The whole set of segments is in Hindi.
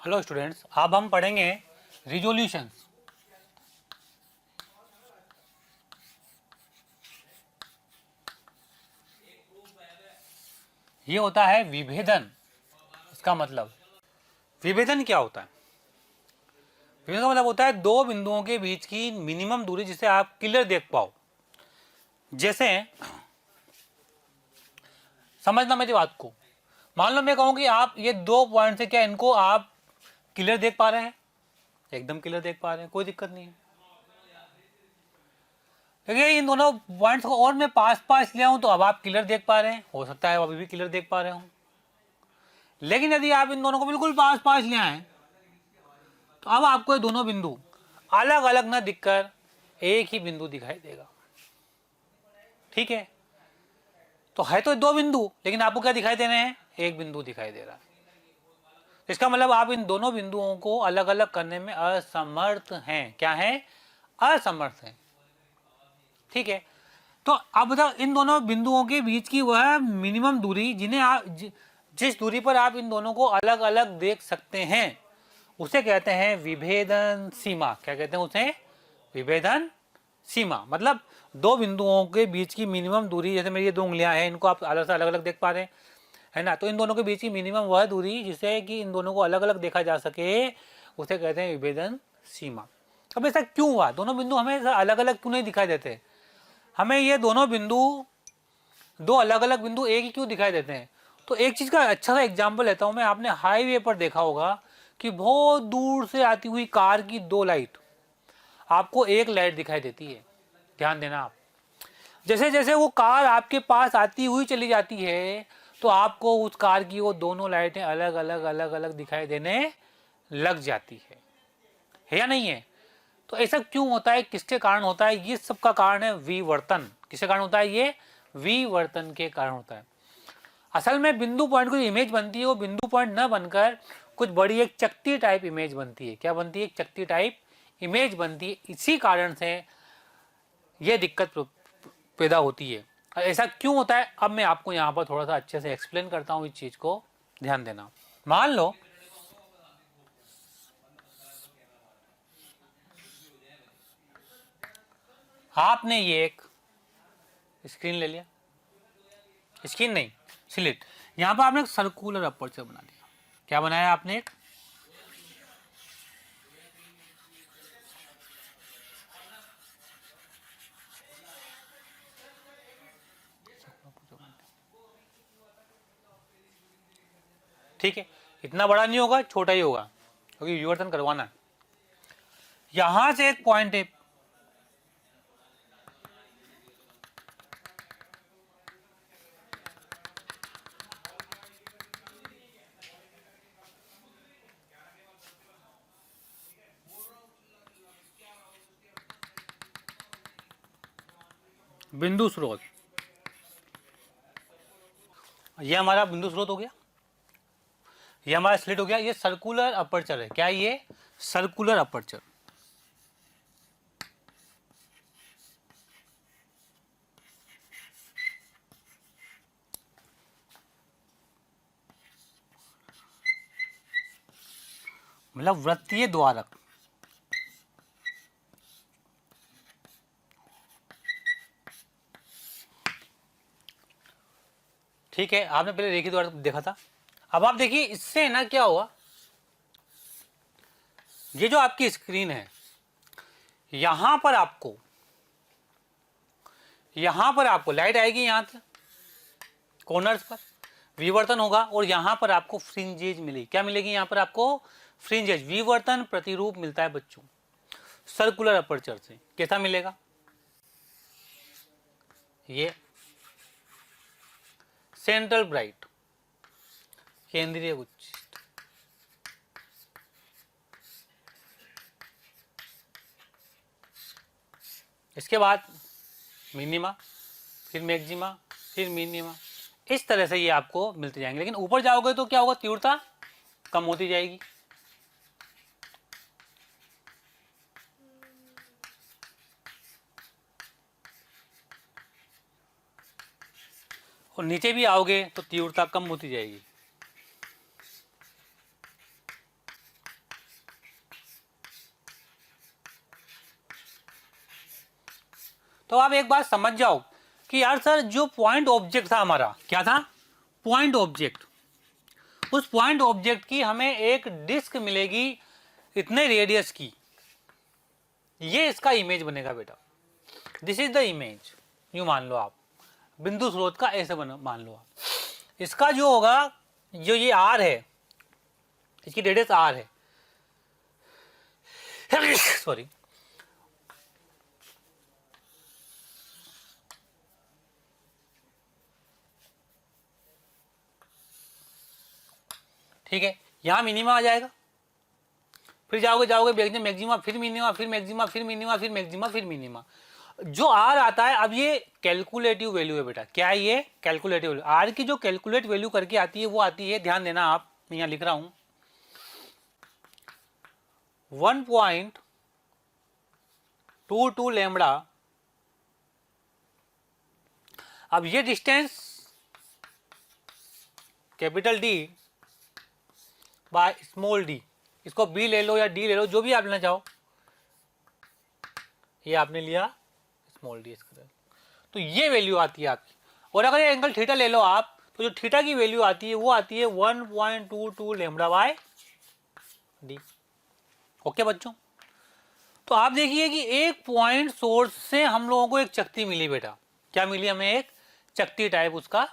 हेलो स्टूडेंट्स, अब हम पढ़ेंगे रिजोल्यूशंस। ये होता है विभेदन। इसका मतलब विभेदन क्या होता है? विभेदन का मतलब होता है दो बिंदुओं के बीच की मिनिमम दूरी जिसे आप क्लियर देख पाओ। जैसे समझना मेरी बात को, मान लो मैं कहूं कि आप ये दो पॉइंट से क्या इनको आप क्लियर देख पा रहे हैं, एकदम क्लियर देख पा रहे हैं, कोई दिक्कत नहीं है। देखिए इन दोनों पॉइंट्स को और मैं पास पास ले आऊं तो अब आप क्लियर देख पा रहे हैं, हो सकता है अभी भी क्लियर देख पा रहे हो। लेकिन यदि आप इन दोनों को बिल्कुल पास पास ले आए तो अब आपको ये दोनों बिंदु अलग अलग ना दिखकर एक ही बिंदु दिखाई देगा। ठीक है, तो है तो दो बिंदु, लेकिन आपको क्या दिखाई दे रहे हैं? एक बिंदु दिखाई दे रहा है। इसका मतलब आप इन दोनों बिंदुओं को अलग अलग करने में असमर्थ हैं। क्या है? असमर्थ हैं। ठीक है, तो अब बताओ इन दोनों बिंदुओं के बीच की वह मिनिमम दूरी जिन्हें आप जिस दूरी पर आप इन दोनों को अलग अलग देख सकते हैं उसे कहते हैं विभेदन सीमा। क्या कहते हैं उसे? विभेदन सीमा। मतलब दो बिंदुओं के बीच की मिनिमम दूरी, जैसे मेरी ये दो उंगलियां हैं, इनको आप अलग से अलग अलग देख पा रहे हैं, है ना? तो इन दोनों के बीच की मिनिमम वह दूरी जिसे कि इन दोनों को अलग अलग देखा जा सके उसे कहते हैं विभेदन सीमा। अब ऐसा क्यों हुआ? दोनों बिंदु हमें अलग अलग क्यों नहीं दिखाई देते? हमें ये दोनों बिंदु, दो अलग अलग बिंदु एक ही क्यों दिखाई देते हैं? तो एक चीज का अच्छा सा एग्जांपल लेता हूं मैं। आपने हाईवे पर देखा होगा कि बहुत दूर से आती हुई कार की दो लाइट, आपको एक लाइट दिखाई देती है। ध्यान देना आप, जैसे जैसे वो कार आपके पास आती हुई चली जाती है तो आपको उस कार की वो दोनों लाइटें अलग अलग दिखाई देने लग जाती है या नहीं है? तो ऐसा क्यों होता है? किसके कारण होता है? ये सब का कारण है विवर्तन। किसके कारण होता है? ये विवर्तन के कारण होता है। असल में बिंदु पॉइंट की इमेज बनती है वो बिंदु पॉइंट न बनकर कुछ बड़ी एक चकती टाइप इमेज बनती है। क्या बनती है? एक चकती टाइप इमेज बनती है। इसी कारण से यह दिक्कत पैदा होती है। ऐसा क्यों होता है अब मैं आपको यहाँ पर थोड़ा सा अच्छे से एक्सप्लेन करता हूँ। इस चीज को ध्यान देना। मान लो आपने ये एक स्क्रीन ले लिया, स्क्रीन नहीं स्लिट, यहाँ पर आपने एक सर्कुलर अपर्चर बना दिया। क्या बनाया आपने? एक ठीक है, इतना बड़ा नहीं होगा, छोटा ही होगा क्योंकि विवर्तन करवाना है। यहां से एक पॉइंट है, बिंदु स्रोत। ये हमारा बिंदु स्रोत हो गया, ये हमारा स्लिट हो गया। ये सर्कुलर अपर्चर है। क्या ये? Circular aperture. मतलब वृत्तीय द्वारक। ठीक है, आपने पहले रेखी द्वारक देखा था। अब आप देखिए इससे ना क्या हुआ, ये जो आपकी स्क्रीन है यहां पर आपको लाइट आएगी, यहां से कॉर्नर्स पर विवर्तन होगा और यहां पर आपको फ्रिंजेज मिलेगी। क्या मिलेगी? यहां पर आपको फ्रिंजेज, विवर्तन प्रतिरूप मिलता है बच्चों सर्कुलर अपर्चर से। कैसा मिलेगा? ये सेंट्रल ब्राइट, केंद्रीय उच्च। इसके बाद मिनिमा, फिर मैक्सिमा, फिर मिनिमा। इस तरह से ये आपको मिलते जाएंगे। लेकिन ऊपर जाओगे तो क्या होगा? तीव्रता कम होती जाएगी। और नीचे भी आओगे तो तीव्रता कम होती जाएगी। तो आप एक बात समझ जाओ कि यार सर जो पॉइंट ऑब्जेक्ट था हमारा, क्या था? Point object. उस पॉइंट ऑब्जेक्ट की हमें एक डिस्क मिलेगी इतने रेडियस की, ये इसका इमेज बनेगा बेटा। This is the image. यूं मान लो आप, बिंदु स्रोत का ऐसे मान लो आप। इसका जो होगा, जो ये आर है, इसकी रेडियस आर है सॉरी, ठीक है। यहां मिनिमा आ जाएगा, फिर जाओगे मैक्सिमा, फिर मिनिमा, फिर मैक्सिमा, फिर मिनिमा, फिर मैक्सिमा, फिर मिनिमा। जो आर आता है, अब ये कैलकुलेटिव वैल्यू है बेटा। क्या है ये? Calculative value. आर की जो कैलकुलेट वैल्यू करके आती है वो आती है, ध्यान देना आप, मैं यहां लिख रहा हूं 1.22 लैम्बडा। अब ये distance capital D by small D, इसको बी ले लो या डी ले लो, जो भी आप लेना चाहो। ये आपने लिया स्मॉल डी इसका, तो ये वैल्यू आती है आपकी। और अगर ये एंगल थीटा ले लो आप, तो जो थीटा की वैल्यू आती है वो आती है 1.22 लैम्बडा बाय डी। ओके बच्चों, तो आप देखिए कि एक पॉइंट सोर्स से हम लोगों को एक चकती मिली बेटा। क्या मिली हमें? एक चकती टाइप, उसका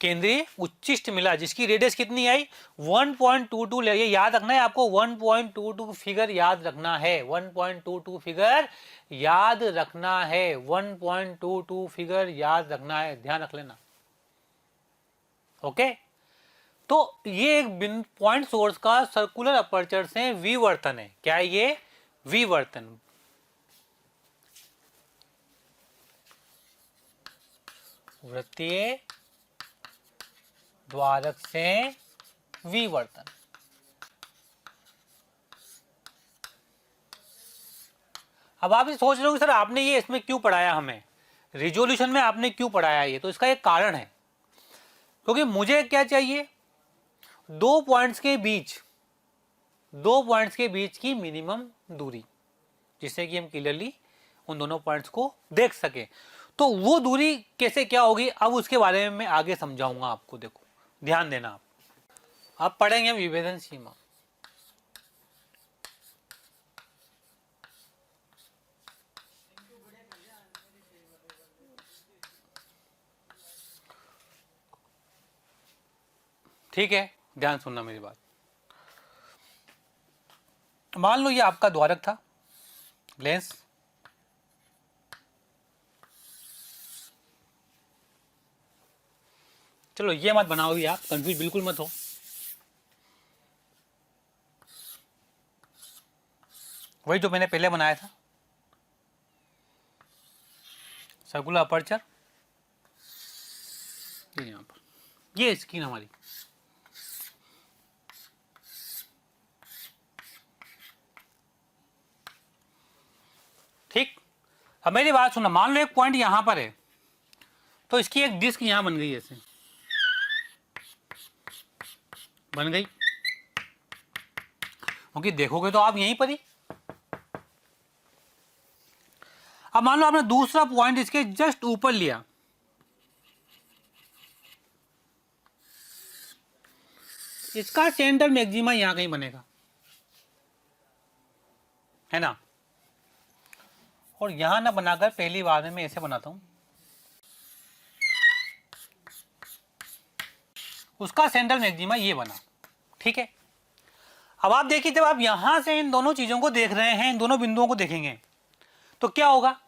केंद्रीय उच्चिष्ट मिला, जिसकी रेडियस कितनी आई? 1.22। ये याद रखना है आपको, 1.22 फिगर याद रखना है, 1.22 फिगर याद रखना है, 1.22 फिगर याद रखना है, ध्यान रख लेना। ओके, तो ये एक पॉइंट सोर्स का सर्कुलर अपर्चर से विवर्तन है। क्या है ये? विवर्तन। वृत्तीय द्वारक से विवर्तन। अब आप ये सोच रहे हो कि सर आपने ये इसमें क्यों पढ़ाया, हमें रिजोल्यूशन में आपने क्यों पढ़ाया ये? तो इसका एक कारण है, क्योंकि मुझे क्या चाहिए? दो पॉइंट्स के बीच की मिनिमम दूरी, जिससे कि हम क्लियरली उन दोनों पॉइंट्स को देख सके। तो वो दूरी कैसे क्या होगी, अब उसके बारे में मैं आगे समझाऊंगा आपको। देखो ध्यान देना, आप पढ़ेंगे विभेदन सीमा। ठीक है, ध्यान सुनना मेरी बात। मान लो ये आपका द्वारक था, लेंस, चलो ये मत बनाओ भी, आप कंफ्यूज बिल्कुल मत हो। वही जो मैंने पहले बनाया था, सर्कुलर अपर्चर, ये यहां पर, ये स्क्रीन हमारी। ठीक, अब मेरी बात सुनना। मान लो एक पॉइंट यहां पर है, तो इसकी एक डिस्क यहां बन गई, ऐसे बन गई, क्योंकि देखोगे तो आप यहीं पर ही। अब मान लो आपने दूसरा पॉइंट इसके जस्ट ऊपर लिया, इसका सेंटर मैक्सिमा यहां कहीं बनेगा, है ना? और यहां ना बनाकर पहली बार में मैं ऐसे बनाता हूं, उसका सेंट्रल मैक्सिमा ये बना। ठीक है, अब आप देखिए, जब आप यहां से इन दोनों चीजों को देख रहे हैं, इन दोनों बिंदुओं को देखेंगे, तो क्या होगा?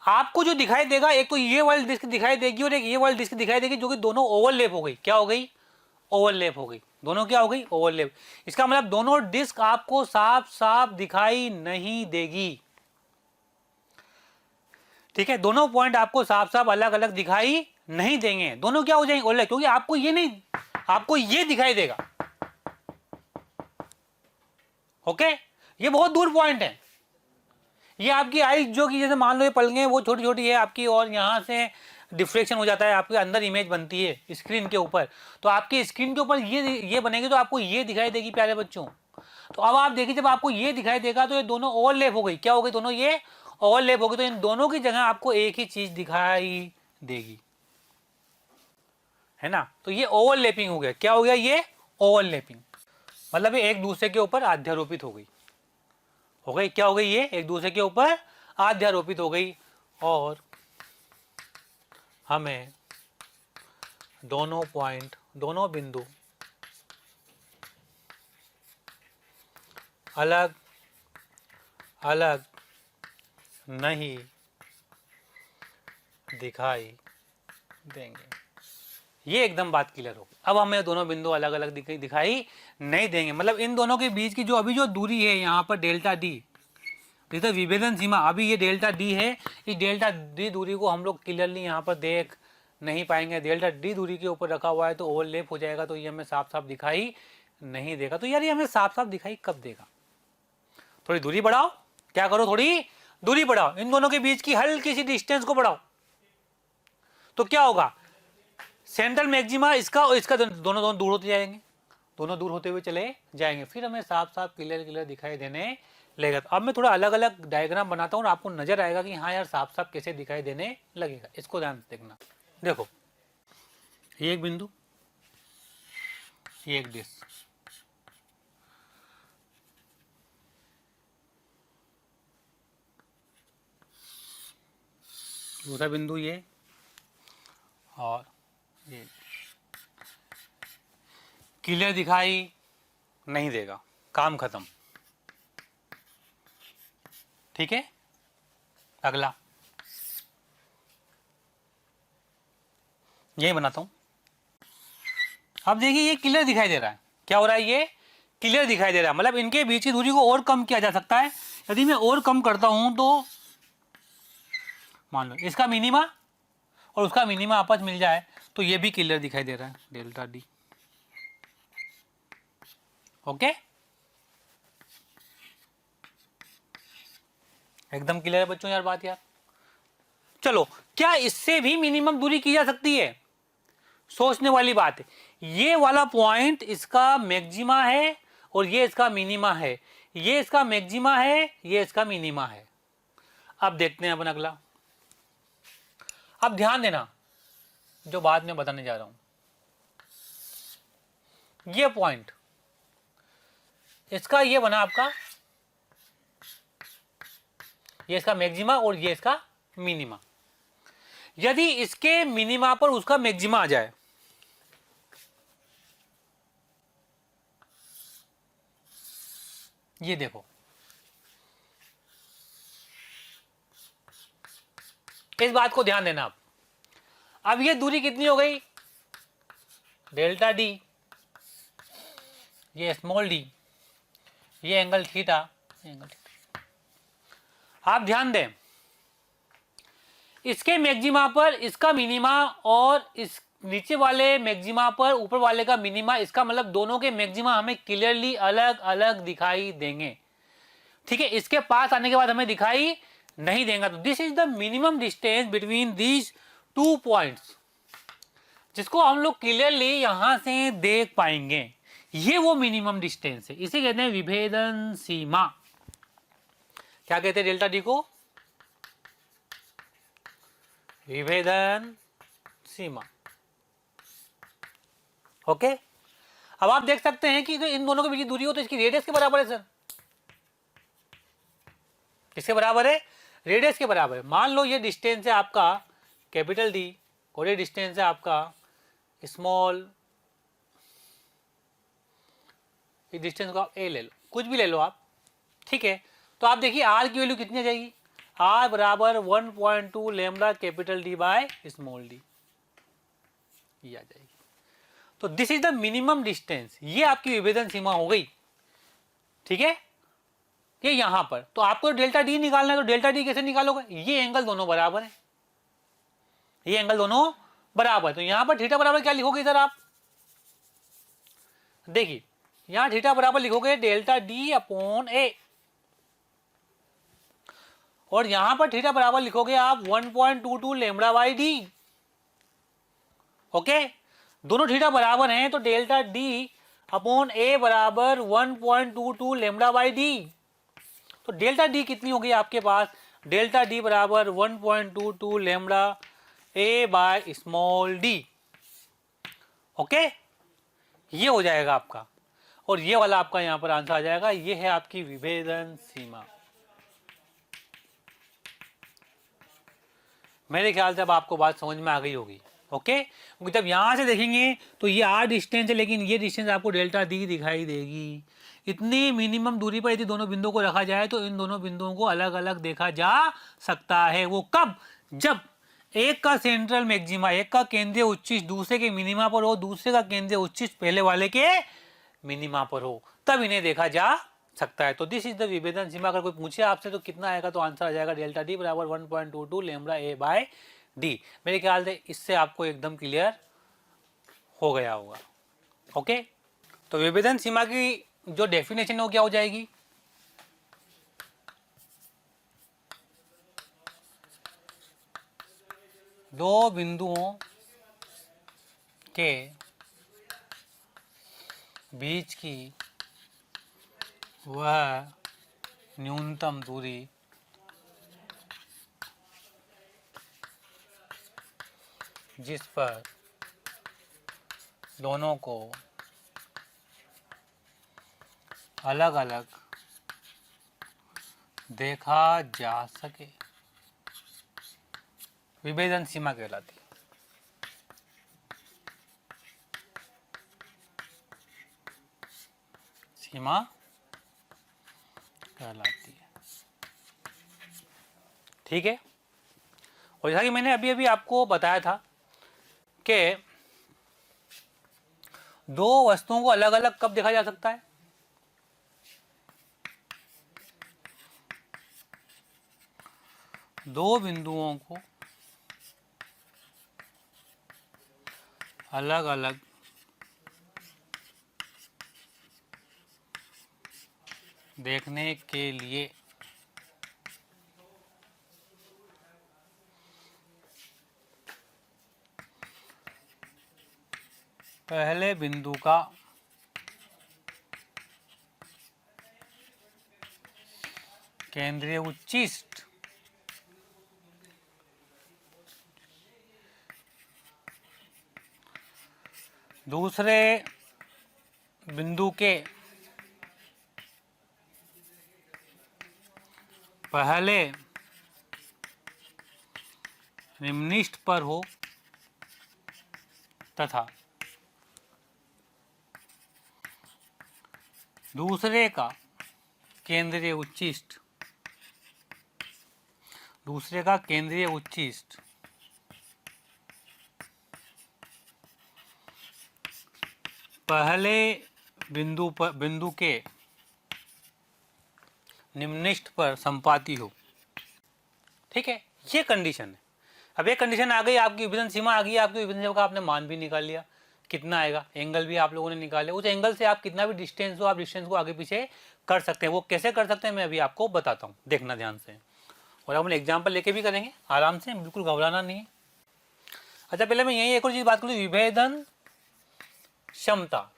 आपको जो दिखाई देगा, एक तो ये वाली डिस्क दिखाई देगी और एक ये वाली डिस्क दिखाई देगी, जो कि दोनों ओवरलैप हो गई। क्या हो गई? ओवरलैप हो गई। दोनों क्या हो गई? ओवरलैप। इसका मतलब दोनों डिस्क आपको साफ साफ दिखाई नहीं देगी। ठीक है, दोनों पॉइंट आपको साफ साफ अलग अलग दिखाई नहीं देंगे, दोनों क्या हो जाएंगे? ओवरलैप, क्योंकि आपको ये नहीं, आपको ये दिखाई देगा। ओके, ये बहुत दूर पॉइंट है, ये आपकी आईज जो कि जैसे मान लो ये पलकें वो छोटी छोटी है आपकी, और यहाँ से डिफ्रेक्शन हो जाता है, आपके अंदर इमेज बनती है स्क्रीन के ऊपर, तो आपकी स्क्रीन के ऊपर ये बनेगी तो आपको ये दिखाई देगी प्यारे बच्चों। तो अब आप देखिए जब आपको ये दिखाई देगा तो ये दोनों ओवरलैप हो गई, क्या हो गई, दोनों ये ओवरलैप हो गई, तो इन दोनों की जगह आपको एक ही चीज दिखाई देगी, है ना। तो ये ओवरलैपिंग हो गया, क्या हो गया, ये ओवरलैपिंग, मतलब ये एक दूसरे के ऊपर अध्यारोपित हो गई, क्या हो गई, ये एक दूसरे के ऊपर अध्यारोपित हो गई, और हमें दोनों पॉइंट, दोनों बिंदु अलग अलग नहीं दिखाई देंगे। ये एकदम बात क्लियर हो। अब हमें दोनों बिंदु अलग अलग दिखाई नहीं देंगे, मतलब इन दोनों के बीच की जो अभी जो दूरी है यहाँ पर डेल्टा डी, जैसे विभेदन सीमा अभी ये डेल्टा डी है, इस डेल्टा डी दूरी को हम लोग क्लियरली यहाँ पर देख नहीं पाएंगे। डेल्टा डी दूरी के ऊपर रखा हुआ है तो ओवरलैप हो जाएगा, तो ये हमें साफ साफ दिखाई नहीं देगा। तो यार ये हमें साफ साफ दिखाई कब देगा, थोड़ी दूरी बढ़ाओ, क्या करो, थोड़ी दूरी बढ़ाओ, इन दोनों के बीच की हल्की सी डिस्टेंस को बढ़ाओ, तो क्या होगा, सेंट्रल मैक्सिमा इसका और इसका दोनों दूर होते जाएंगे, दोनों दूर होते हुए चले जाएंगे, फिर हमें साफ साफ क्लियर दिखाई देने लगेगा। तो अब मैं थोड़ा अलग अलग डायग्राम बनाता हूँ और आपको नजर आएगा कि हाँ यार साफ साफ कैसे दिखाई देने लगेगा। इसको ध्यान से देखना, देखो ये एक बिंदु, ये एक डिस्क, दूसरा बिंदु ये, और ये क्लियर दिखाई नहीं देगा, काम खत्म, ठीक है। अगला यही बनाता हूं। अब देखिए ये क्लियर दिखाई दे रहा है, क्या हो रहा है, ये क्लियर दिखाई दे रहा है, मतलब इनके बीच की दूरी को और कम किया जा सकता है। यदि मैं और कम करता हूं तो मान लो इसका मिनिमा और उसका मिनिमा आपस मिल जाए तो ये भी क्लियर दिखाई दे रहा है, डेल्टा डी, ओके, एकदम क्लियर है बच्चों यार बात यार। चलो क्या इससे भी मिनिमम दूरी की जा सकती है, सोचने वाली बात है। ये वाला पॉइंट इसका मैक्सिमा है और ये इसका मिनिमा है, ये इसका मैक्सिमा है, ये इसका मिनिमा है। अब देखते हैं अपन अगला। अब ध्यान देना जो बात मैं बताने जा रहा हूं, ये पॉइंट इसका ये बना आपका, ये इसका मैक्सिमा और ये इसका मिनिमा। यदि इसके मिनिमा पर उसका मैक्सिमा आ जाए, ये देखो इस बात को ध्यान देना। अब ये दूरी कितनी हो गई, डेल्टा डी, ये स्मॉल डी, ये एंगल थीटा, एंगल थीटा। आप ध्यान दें इसके मैक्सिमा पर इसका मिनिमा और इस नीचे वाले मैक्सिमा पर ऊपर वाले का मिनिमा, इसका मतलब दोनों के मैक्सिमा हमें क्लियरली अलग अलग दिखाई देंगे, ठीक है। इसके पास आने के बाद हमें दिखाई नहीं देगा। तो this is the minimum distance between these two points, जिसको हम लोग क्लियरली यहां से देख पाएंगे, ये वो मिनिमम डिस्टेंस है, इसे कहते हैं विभेदन सीमा। क्या कहते हैं डेल्टा डी को, विभेदन सीमा, ओके। अब आप देख सकते हैं कि इन दोनों के बीच की दूरी हो तो इसकी रेडियस के बराबर है सर, किसके बराबर है, रेडियस के बराबर है। मान लो ये डिस्टेंस है आपका कैपिटल डी और ये डिस्टेंस है आपका स्मॉल, इस डिस्टेंस को आप ए ले लो, कुछ भी ले लो आप, ठीक है। तो आप देखिए आर की वैल्यू कितनी आ जाएगी, आर बराबर 1.2 lambda capital D by small D, ये आ जाएगी। तो this is the minimum distance, ये आपकी विभेदन सीमा हो गई, ठीक है, ये यहां पर। तो आपको डेल्टा डी निकालना है, तो डेल्टा डी कैसे निकालोगे, ये एंगल दोनों बराबर है, ये एंगल दोनों बराबर, तो यहां पर थीटा बराबर क्या लिखोगे सर आप, देखिए यहां थीटा बराबर लिखोगे डेल्टा डी अपॉन ए। और यहां पर थीटा बराबर लिखोगे आप 1.22 लैम्बडा बाई डी। ओके, दोनों थीटा बराबर हैं तो डेल्टा डी अपॉन ए बराबर 1.22 लैम्बडा बाई डी। तो डेल्टा डी कितनी होगी आपके पास, डेल्टा डी बराबर 1.22 लैम्बडा ए बाय स्मॉल डी। ओके, ये हो जाएगा आपका, और ये वाला आपका यहां पर आंसर आ जाएगा। ये है आपकी विभेदन सीमा। मेरे ख्याल से अब आपको बात समझ में आ गई होगी। ओके, क्योंकि जब यहां से देखेंगे तो ये आर डिस्टेंस है, लेकिन ये डिस्टेंस आपको डेल्टा डी दिखाई देगी। इतनी मिनिमम दूरी पर यदि दोनों बिंदुओं को रखा जाए तो इन दोनों बिंदुओं को अलग अलग देखा जा सकता है। वो कब, जब एक का सेंट्रल मैक्सिमा, एक का केंद्रीय उच्चिष्ट दूसरे के मिनिमा पर हो, दूसरे का केंद्रीय उच्चिष्ट पहले वाले के मिनिमा पर हो, तब इन्हें देखा जा सकता है। तो दिस इज द विभेदन सीमा। अगर कोई पूछे आपसे तो कितना आएगा, तो आंसर आ जाएगा डेल्टा डी बराबर 1.22 लैम्बडा ए बाय डी। मेरे ख्याल से इससे आपको एकदम क्लियर हो गया होगा। ओके, तो विभेदन सीमा की जो डेफिनेशन है वो क्या हो जाएगी, दो बिंदुओं के बीच की वह न्यूनतम दूरी जिस पर दोनों को अलग अलग देखा जा सके, विभेदन सीमा कहलाती है। सीमा कहलाती है। ठीक है, और जैसा कि मैंने अभी अभी आपको बताया था कि दो वस्तुओं को अलग अलग कब देखा जा सकता है, दो बिंदुओं को अलग अलग देखने के लिए पहले बिंदु का केंद्रीय उच्चिष्ट दूसरे बिंदु के पहले निम्निष्ठ पर हो तथा दूसरे का केंद्रीय उच्चिष्ट पहले बिंदु के निम्निष्ठ पर संपाती हो। ठीक है, ये कंडीशन है। अब ये कंडीशन आ गई, आपकी विभेदन सीमा आ गई, आपकी विभेदन सीमा का आपने मान भी निकाल लिया, कितना आएगा, एंगल भी आप लोगों ने निकाले। उस एंगल से आप कितना भी डिस्टेंस हो, आप डिस्टेंस को आगे पीछे कर सकते हैं। वो कैसे कर सकते हैं मैं अभी आपको बताता हूँ, देखना ध्यान से। और हम एग्जाम्पल लेके भी करेंगे आराम से, बिल्कुल घबराना नहीं है। अच्छा, पहले मैं यही एक और चीज बात करूँ, विभेदन क्षमता,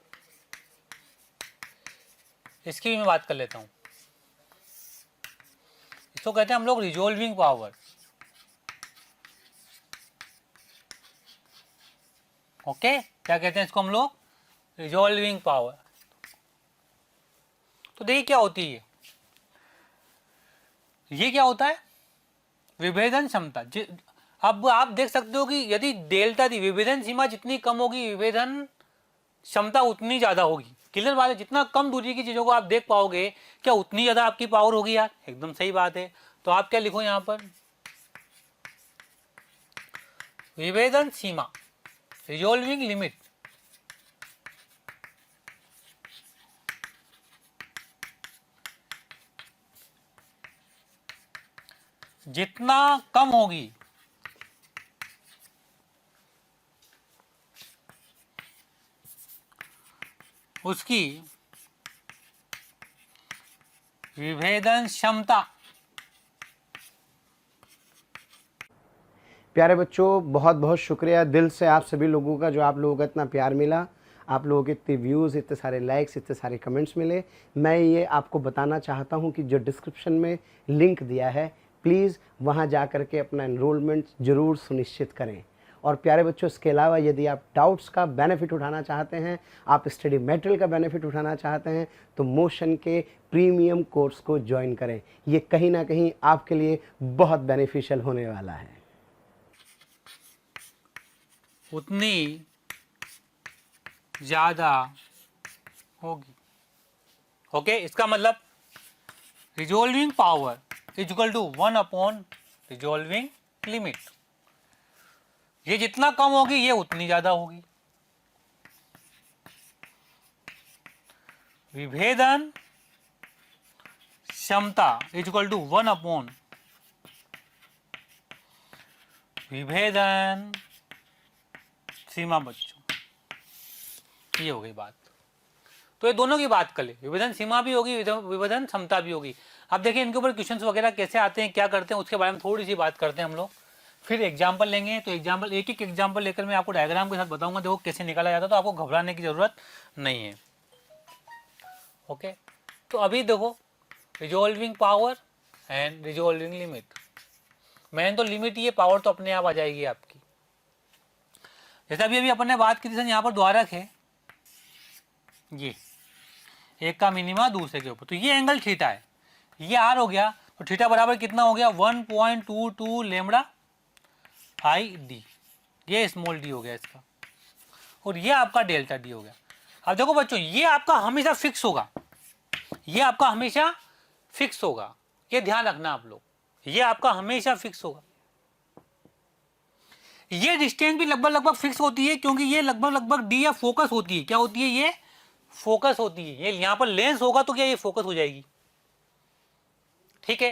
इसकी भी मैं बात कर लेता हूँ। इसको कहते हैं हम लोग रिजोल्विंग पावर। ओके, क्या कहते हैं इसको हम लोग, रिजोल्विंग पावर। तो देखिए क्या होती है ये क्या होता है, विभेदन क्षमता। अब आप देख सकते हो कि यदि डेल्टा दी विभेदन सीमा जितनी कम होगी, विभेदन क्षमता उतनी ज्यादा होगी। क्लियर बात है, जितना कम दूरी की चीजों को आप देख पाओगे, क्या उतनी ज्यादा आपकी पावर होगी यार, एकदम सही बात है। तो आप क्या लिखो यहां पर, विभेदन सीमा, रिजोल्विंग लिमिट, जितना कम होगी उसकी विभेदन क्षमता प्यारे बच्चों, बहुत बहुत शुक्रिया दिल से आप सभी लोगों का, जो आप लोगों का इतना प्यार मिला, आप लोगों के इतने व्यूज़, इतने सारे लाइक्स, इतने सारे कमेंट्स मिले। मैं ये आपको बताना चाहता हूँ कि जो डिस्क्रिप्शन में लिंक दिया है, प्लीज़ वहाँ जा कर के अपना एनरोलमेंट ज़रूर सुनिश्चित करें। और प्यारे बच्चों, इसके अलावा यदि आप डाउट्स का बेनिफिट उठाना चाहते हैं, आप स्टडी मटेरियल का बेनिफिट उठाना चाहते हैं, तो मोशन के प्रीमियम कोर्स को ज्वाइन करें। ये कहीं ना कहीं आपके लिए बहुत बेनिफिशियल होने वाला है। उतनी ज़्यादा होगी। ओके, इसका मतलब resolving power is equal to 1 upon resolving limit. ये जितना कम होगी ये उतनी ज़्यादा होगी। विभेदन क्षमता इज इक्वल टू 1 अपॉन विभेदन सीमा। बच्चों, ये हो गई बात। तो ये दोनों की बात कर ले, विभेदन सीमा भी होगी, विभेदन क्षमता भी होगी। अब देखिए इनके ऊपर क्वेश्चंस वगैरह कैसे आते हैं, क्या करते हैं, उसके बारे में थोड़ी सी बात करते हैं हम लोग। फिर एग्जाम्पल लेंगे, तो एग्जाम्पल एक एक एग्जाम्पल लेकर मैं आपको डायग्राम के साथ बताऊंगा, देखो कैसे निकाला जाता है, तो आपको घबराने की जरूरत नहीं है। ओके, तो अभी देखो resolving power and resolving limit. मैंने तो लिमिट, ये पावर तो अपने आप आ जाएगी आपकी। जैसे अभी अपन ने बात की थी, यहाँ पर द्वारक है, ये एक का मिनिमा दूसरे के ऊपर, तो ये एंगल थीटा है, ये आर हो गया, तो थीटा बराबर कितना हो गया 1.22 लेमड़ा आई डी, ये स्मॉल डी हो गया इसका, और ये आपका डेल्टा डी हो गया। अब देखो बच्चों, ये आपका हमेशा फिक्स होगा, ये आपका हमेशा फिक्स होगा, ये ध्यान रखना आप लोग, ये आपका हमेशा फिक्स होगा। ये डिस्टेंस भी लगभग फिक्स होती है, क्योंकि ये लगभग डी या फोकस होती है। क्या होती है? ये फोकस होती है। ये यहां पर लेंस होगा तो क्या ये फोकस हो जाएगी, ठीक है।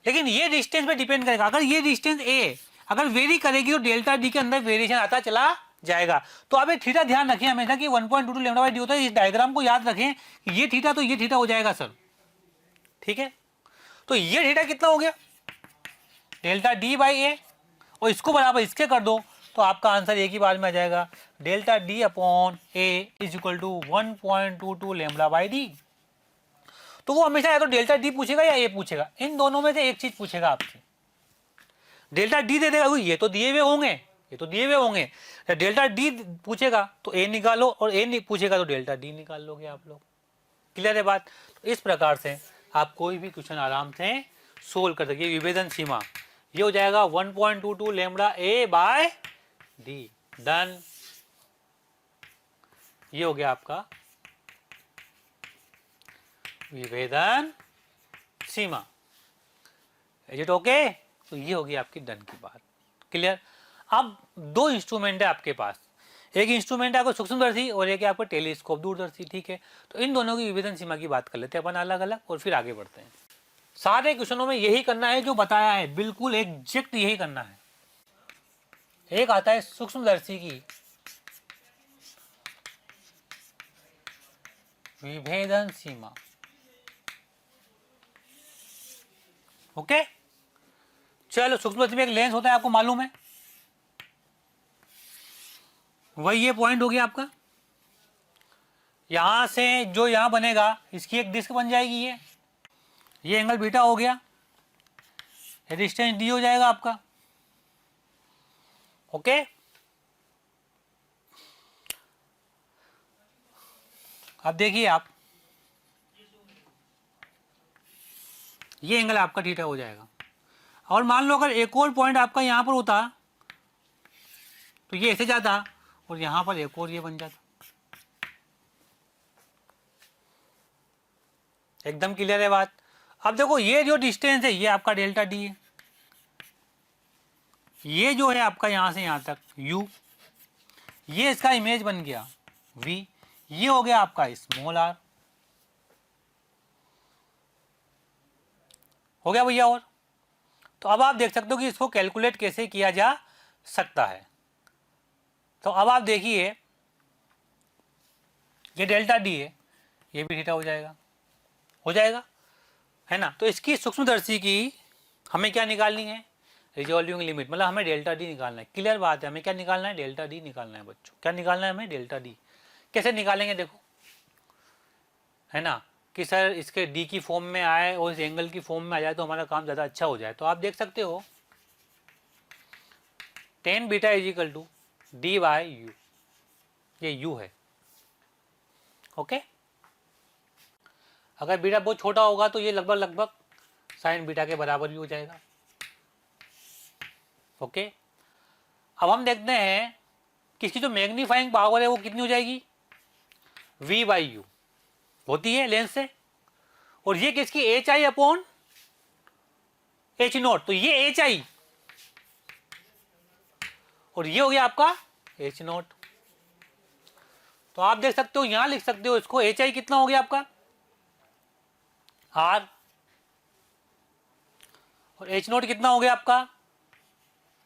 लेकिन ये डिस्टेंस पे डिपेंड करेगा। अगर ये डिस्टेंस ए अगर वेरी करेगी तो डेल्टा डी के अंदर वेरिएशन आता चला जाएगा। तो अब ये थीटा ध्यान रखें हमेशा कि 1.22 लैम्डा बाई डी होता है। इस डायग्राम को याद रखें, ये थीटा तो ये थीटा हो जाएगा सर, ठीक है। तो ये थीटा कितना हो गया? डेल्टा डी बाई ए, और इसको बराबर इसके कर दो तो आपका आंसर एक ही बार में आ जाएगा, delta D upon A is equal to 1.22 lambda by D. तो वो हमेशा या तो डेल्टा डी पूछेगा या ए पूछेगा, इन दोनों में से एक चीज पूछेगा आपसे। डेल्टा डी दे देगा, ये तो दिए हुए होंगे, ये तो दिए हुए होंगे। डेल्टा डी पूछेगा तो ए निकालो, और ए नहीं पूछेगा तो डेल्टा डी निकाल लोगे आप लोग। क्लियर है बात? तो इस प्रकार से आप कोई भी क्वेश्चन आराम से सोल्व कर सकिए। विभेदन सीमा ये हो जाएगा 1.22 लैम्डा ए बाय डी, डन। ये हो गया आपका विभेदन सीमा। Is it okay? तो ये होगी आपकी डन की बात। क्लियर? अब दो इंस्ट्रूमेंट है आपके पास, एक इंस्ट्रूमेंट है आपको सूक्ष्मदर्शी और एक है आपको टेलीस्कोप दूरदर्शी, ठीक है। तो इन दोनों की विभेदन सीमा की बात कर लेते हैं अपन अलग अलग, और फिर आगे बढ़ते हैं। सारे क्वेश्चनों में यही करना है जो बताया है, बिल्कुल एग्जैक्ट यही करना है। एक आता है सूक्ष्मदर्शी की विभेदन सीमा, ओके। चलो, सूक्ष्मदर्शी में एक लेंस होता है, आपको मालूम है, वही ये पॉइंट हो गया आपका। यहां से जो यहां बनेगा इसकी एक डिस्क बन जाएगी, ये एंगल बीटा हो गया, ये डिस्टेंस डी हो जाएगा आपका, ओके। अब देखिए आप, ये एंगल आपका थीटा हो जाएगा। और मान लो अगर एक और पॉइंट आपका यहां पर होता तो ये ऐसे जाता और यहां पर एक और ये बन जाता। एकदम क्लियर है बात? अब देखो, ये जो डिस्टेंस है ये आपका डेल्टा डी है, ये जो है आपका यहां से यहां तक u, ये इसका इमेज बन गया v, ये हो गया आपका स्मॉल r, हो गया भैया। और तो अब आप देख सकते हो कि इसको कैलकुलेट कैसे किया जा सकता है। तो अब आप देखिए, ये डेल्टा डी है, ये भी थीटा हो जाएगा, हो जाएगा, है ना। तो इसकी सूक्ष्मदर्शी की हमें क्या निकालनी है? रिजॉल्विंग लिमिट मतलब हमें डेल्टा डी निकालना है। क्लियर बात है, हमें क्या निकालना है? डेल्टा डी निकालना है बच्चों। क्या निकालना है हमें? Delta D. कैसे निकालेंगे देखो, है ना, कि सर इसके डी की फॉर्म में आए और इस एंगल की फॉर्म में आ जाए तो हमारा काम ज़्यादा अच्छा हो जाए। तो आप देख सकते हो tan beta is equal to D by U, ये यू है। ओके, अगर बीटा बहुत छोटा होगा तो ये लगभग लगभग साइन बीटा के बराबर भी हो जाएगा। ओके, अब हम देखते हैं कि इसकी जो मैग्नीफाइंग पावर है वो कितनी हो जाएगी? v बाई यू होती है लेंस से, और ये किसकी? H I upon H not. तो ये एच आई और ये हो गया आपका एच नॉट। तो आप देख सकते हो, यहां लिख सकते हो इसको, एच आई कितना हो गया आपका? आर, और एच नॉट कितना हो गया आपका?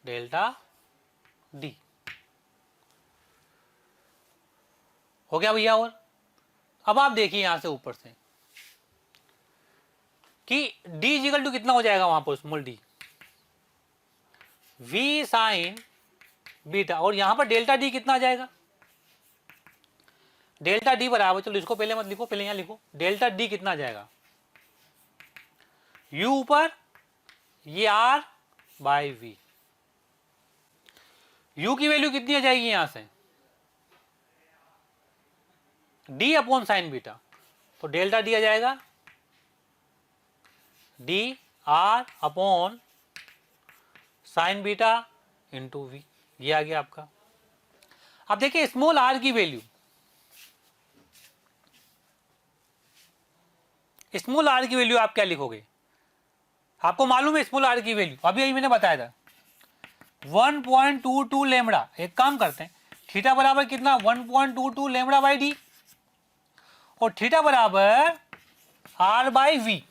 Delta D. हो गया भैया। और अब आप देखिए यहां से ऊपर से कि d इजिकल टू कितना हो जाएगा वहां पर small d, v sign beta, और यहां पर डेल्टा d कितना आ जाएगा? डेल्टा d बराबर, चलो इसको पहले मत लिखो, पहले यहां लिखो, डेल्टा d कितना आ जाएगा? u ऊपर, ये r बाई v। u की वैल्यू कितनी आ जाएगी यहां से? d अपॉन साइन बीटा, तो डेल्टा d आ जाएगा D R upon sine beta into V. ये आ गया आपका। अब देखिए स्मॉल आर की वैल्यू, स्मॉल आर की वैल्यू आप क्या लिखोगे? आपको मालूम है स्मॉल आर की वैल्यू, अभी यही मैंने बताया था 1.22 लेमड़ा। एक काम करते हैं, थीटा बराबर कितना? 1.22 लेमड़ा बाई डी, और थीटा बराबर आर बाई वी,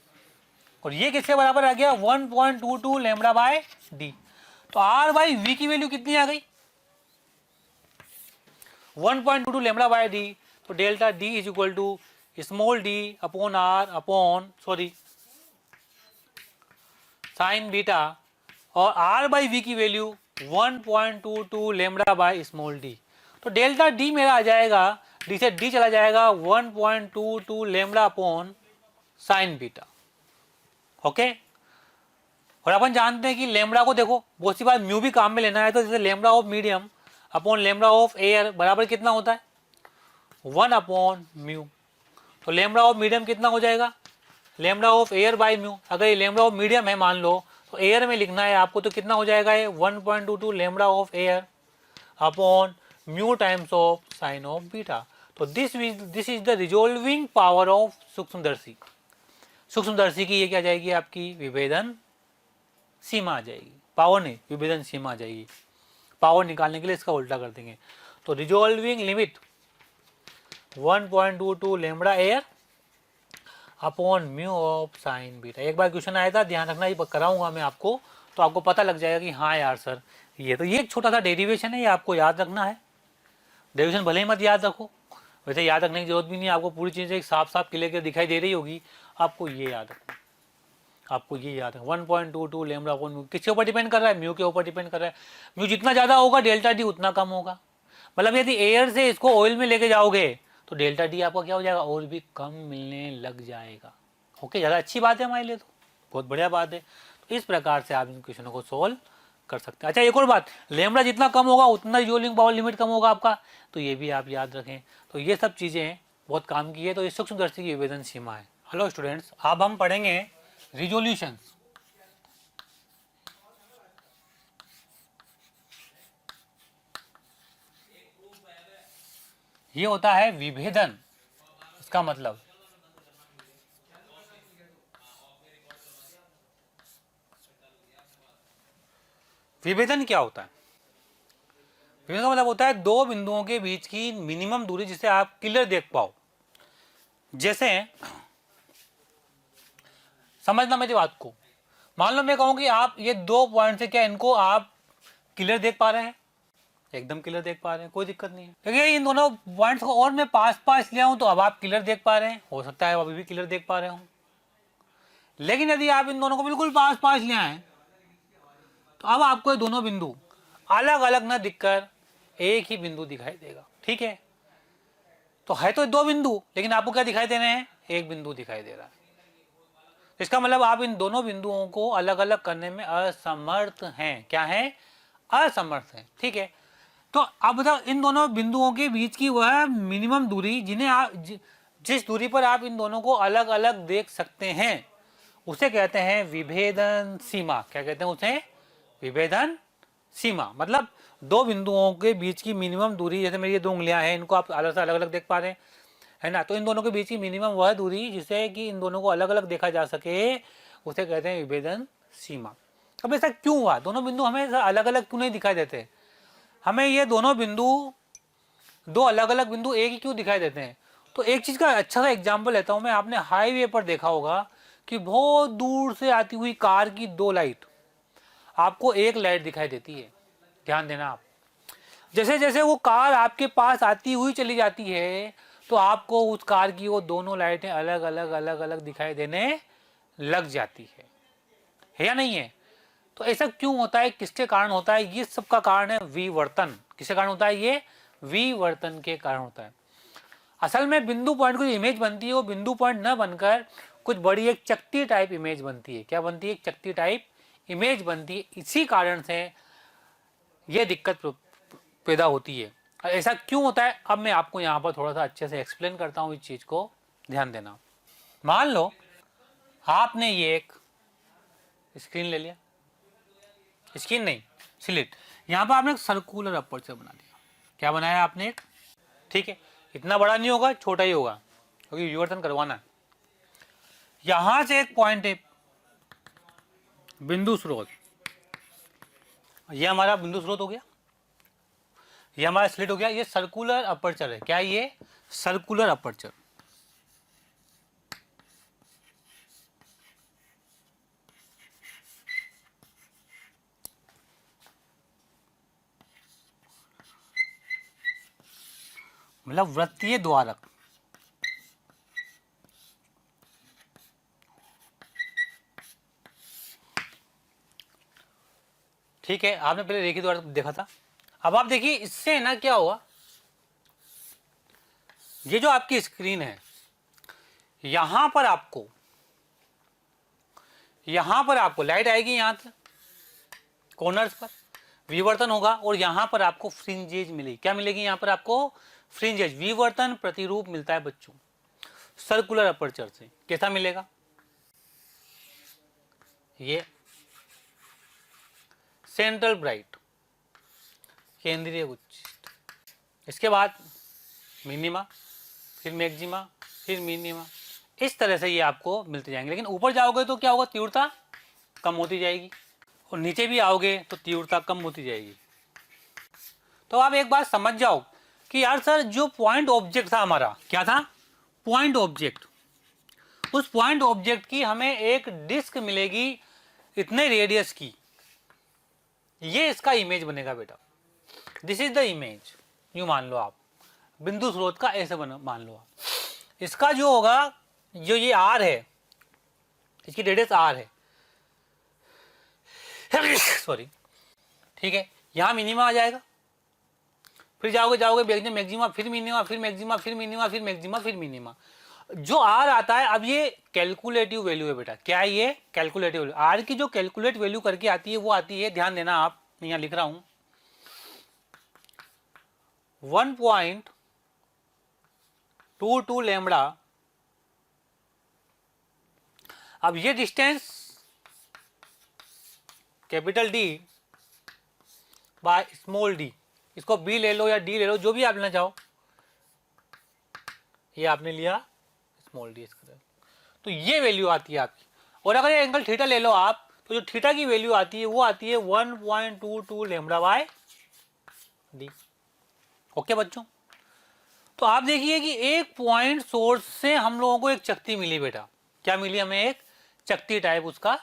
और ये किसके बराबर आ गया? 1.22 लेमड़ा बाय डी। तो आर बाई वी की वैल्यू कितनी आ गई? 1.22 लेमड़ा बाय डी। तो delta D is equal to small D upon R upon sine beta, और आर बाई वी की value 1.22 lambda by small D. तो डेल्टा डी मेरा आ जाएगा, डी से डी चला जाएगा 1.22 lambda upon sine beta. Okay, और अपन जानते हैं कि लेमड़ा को देखो बहुत सी बार म्यू भी काम में लेना है, तो जैसे lambda of medium upon lambda of air बराबर कितना होता है? 1 अपॉन म्यू। तो लेमड़ा ऑफ मीडियम कितना हो जाएगा? Lambda of air by mu. अगर ये लेमड़ा ऑफ मीडियम है मान लो, तो एयर में लिखना है आपको, तो कितना हो जाएगा ये? 1.22 lambda of air upon mu times of sine of beta. तो this is the resolving power of सूक्ष्मदर्शी। सूक्ष्मदर्शी की ये क्या जाएगी? आपकी विभेदन सीमा आ जाएगी। पावर नहीं, विभेदन सीमा आ जाएगी। पावर निकालने के लिए इसका उल्टा कर देंगे। तो resolving limit 1.22 lambda air upon mu of sine beta. एक बार क्वेश्चन आया था, ध्यान रखना, ये कराऊंगा मैं आपको, तो आपको पता लग जाएगा कि हाँ यार सर ये तो ये एक छोटा सा डेरिवेशन है, ये आपको याद रखना है। डेरिवेशन भले ही मत याद रखो, वैसे याद रखने की जरूरत भी नहीं है, आपको पूरी चीज़ें एक साफ साफ क्लियर दिखाई दे रही होगी, आपको ये याद रखना, आपको ये याद है 1.22 लेमड़ा अपॉन म्यू। किसके ऊपर डिपेंड कर रहा है? म्यू के ऊपर डिपेंड कर रहा है। म्यू जितना ज़्यादा होगा डेल्टा डी उतना कम होगा। मतलब यदि एयर से इसको ऑयल में लेके जाओगे तो डेल्टा डी आपका क्या हो जाएगा? और भी कम मिलने लग जाएगा। ओके, ज़्यादा अच्छी बात है हमारे लिए, तो बहुत बढ़िया बात है। तो इस प्रकार से आप इन क्वेश्चनों को सोल्व कर सकते हैं। अच्छा, एक और बात, लेमड़ा जितना कम होगा उतना रिजोल्विंग पावर लिमिट कम होगा आपका, तो ये भी आप याद रखें। तो ये सब चीज़ें बहुत काम की है। तो ये सूक्ष्मदर्शी की विभेदन सीमा है। हेलो स्टूडेंट्स, अब हम पढ़ेंगे रिजोल्यूशन। ये होता है विभेदन, इसका मतलब विभेदन क्या होता है? विभेदन का मतलब होता है दो बिंदुओं के बीच की मिनिमम दूरी जिसे आप क्लियर देख पाओ। जैसे समझना मेरी बात को, मान लो मैं कहूं कि आप ये दो पॉइंट से क्या इनको आप क्लियर देख पा रहे हैं? एकदम क्लियर देख पा रहे हैं, कोई दिक्कत नहीं है। देखिए इन दोनों पॉइंट्स को और मैं पास पास ले आऊं तो अब आप क्लियर देख पा रहे हैं, हो सकता है अभी भी क्लियर देख पा रहे हो। लेकिन यदि आप इन दोनों को बिल्कुल पास पास ले आए तो अब आपको ये दोनों बिंदु अलग अलग ना दिखकर एक ही बिंदु दिखाई देगा, ठीक है। तो है तो दो बिंदु, लेकिन आपको क्या दिखाई दे रहे हैं, एक बिंदु दिखाई दे रहा है। इसका मतलब आप इन दोनों बिंदुओं को अलग अलग करने में असमर्थ हैं। क्या है, असमर्थ हैं, ठीक है। तो अब बताओ इन दोनों बिंदुओं के बीच की वह मिनिमम दूरी जिन्हें आप जिस दूरी पर आप इन दोनों को अलग अलग देख सकते हैं उसे कहते हैं विभेदन सीमा। क्या कहते हैं उसे, विभेदन सीमा। मतलब दो बिंदुओं के बीच की मिनिमम दूरी, जैसे मेरी ये दो उंगलियां हैं, इनको आप अलग से अलग अलग देख पा रहे हैं, है ना। तो इन दोनों के बीच की मिनिमम वह दूरी जिससे कि इन दोनों को अलग अलग देखा जा सके उसे कहते हैं विभेदन सीमा। अब ऐसा क्यों हुआ, दोनों बिंदु हमें अलग अलग क्यों नहीं दिखाई देते, हमें ये दोनों बिंदु, दो अलग अलग बिंदु एक ही क्यों दिखाई देते हैं। तो एक चीज का अच्छा सा एग्जांपल लेता हूं मैं। आपने हाईवे पर देखा होगा कि बहुत दूर से आती हुई कार की दो लाइट, आपको एक लाइट दिखाई देती है। ध्यान देना आप, जैसे जैसे वो कार आपके पास आती हुई चली जाती है तो आपको उस कार की वो दोनों लाइटें अलग अलग दिखाई देने लग जाती है या नहीं है। तो ऐसा क्यों होता है, किसके कारण होता है, ये सब का कारण है विवर्तन। किसके कारण होता है, ये विवर्तन के कारण होता है। असल में बिंदु पॉइंट की इमेज बनती है वो बिंदु पॉइंट न बनकर कुछ बड़ी एक चकती टाइप इमेज बनती है। क्या बनती है, एक चकती टाइप इमेज बनती है। इसी कारण से ये दिक्कत पैदा होती है। ऐसा क्यों होता है, अब मैं आपको यहाँ पर थोड़ा सा अच्छे से एक्सप्लेन करता हूँ इस चीज को, ध्यान देना। मान लो आपने ये एक स्क्रीन ले लिया, स्क्रीन नहीं स्लिट, यहाँ पर आपने एक सर्कुलर अपर्चर बना दिया। क्या बनाया आपने एक, ठीक है, इतना बड़ा नहीं होगा, छोटा ही होगा क्योंकि विवर्तन करवाना है। यहां से एक पॉइंट है बिंदु स्रोत, ये हमारा बिंदु स्रोत हो गया, ये हमारा स्लिट हो गया, ये सर्कुलर अपर्चर है। क्या ये सर्कुलर अपर्चर, मतलब वृत्तीय द्वारक। ठीक है, आपने पहले रेखी द्वारक देखा था। अब आप देखिए इससे ना क्या हुआ, ये जो आपकी स्क्रीन है यहां पर आपको लाइट आएगी, यहां से कॉर्नर्स पर विवर्तन होगा और यहां पर आपको फ्रिंजेज मिलेगी। क्या मिलेगी, यहां पर आपको फ्रिंजेज, विवर्तन प्रतिरूप मिलता है बच्चों सर्कुलर अपर्चर से। कैसा मिलेगा, ये सेंट्रल ब्राइट, केंद्रीय उच्च, इसके बाद मिनिमा, फिर मैक्सिमा, फिर मिनिमा, इस तरह से ये आपको मिलते जाएंगे। लेकिन ऊपर जाओगे तो क्या होगा, तीव्रता कम होती जाएगी और नीचे भी आओगे तो तीव्रता कम होती जाएगी। तो आप एक बात समझ जाओ कि यार सर जो पॉइंट ऑब्जेक्ट था हमारा, क्या था, पॉइंट ऑब्जेक्ट, उस पॉइंट ऑब्जेक्ट की हमें एक डिस्क मिलेगी इतने रेडियस की, ये इसका इमेज बनेगा बेटा, दिस इज द इमेज। यूं मान लो आप, बिंदु स्रोत का ऐसे मान लो आप, इसका जो होगा, जो ये आर है, इसकी रेडियस आर है, सॉरी, ठीक है। यहां मिनिमा आ जाएगा, फिर जाओगे मैक्सिमा, फिर मिनिमा, फिर मैक्सिमा, फिर मिनिमा, फिर मैक्सिमा, फिर मिनिमा। जो आर आता है, अब ये कैलकुलेटिव वैल्यू है बेटा। क्या है ये, कैलकुलेटिव वैल्यू। आर की जो कैलकुलेट वैल्यू करके आती है वो आती है, ध्यान देना आप, मैं यहां लिख रहा हूं 1.22 लैम्बडा। अब ये distance capital D by small D, इसको बी ले लो या डी ले लो, जो भी आप लेना चाहो, ये आपने लिया स्मॉल डी इसका, तो ये वैल्यू आती है आपकी। और अगर ये एंगल थीटा ले लो आप, तो जो थीटा की वैल्यू आती है वो आती है 1.22 लैम्बडा बाय डी। ओके बच्चों, तो आप देखिए कि एक पॉइंट सोर्स से हम लोगों को एक चकती मिली बेटा। क्या मिली हमें, एक चकती टाइप, उसका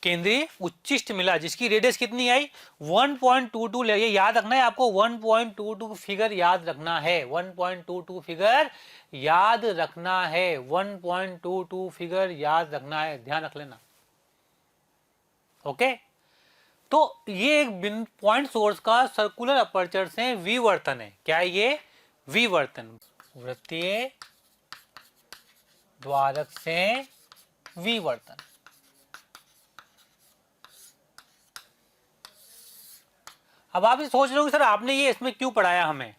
केंद्रीय उच्चिष्ट मिला, जिसकी रेडियस कितनी आई 1.22। ये याद रखना है आपको, 1.22 फिगर याद रखना है, 1.22 फिगर याद रखना है, 1.22 फिगर याद रखना है, ध्यान रख लेना। ओके, तो ये एक पॉइंट सोर्स का सर्कुलर अपर्चर से विवर्तन है। क्या है ये? विवर्तन। वृत्तीय द्वारक से विवर्तन। अब आप ये सोच रहे हो सर आपने ये इसमें क्यों पढ़ाया, हमें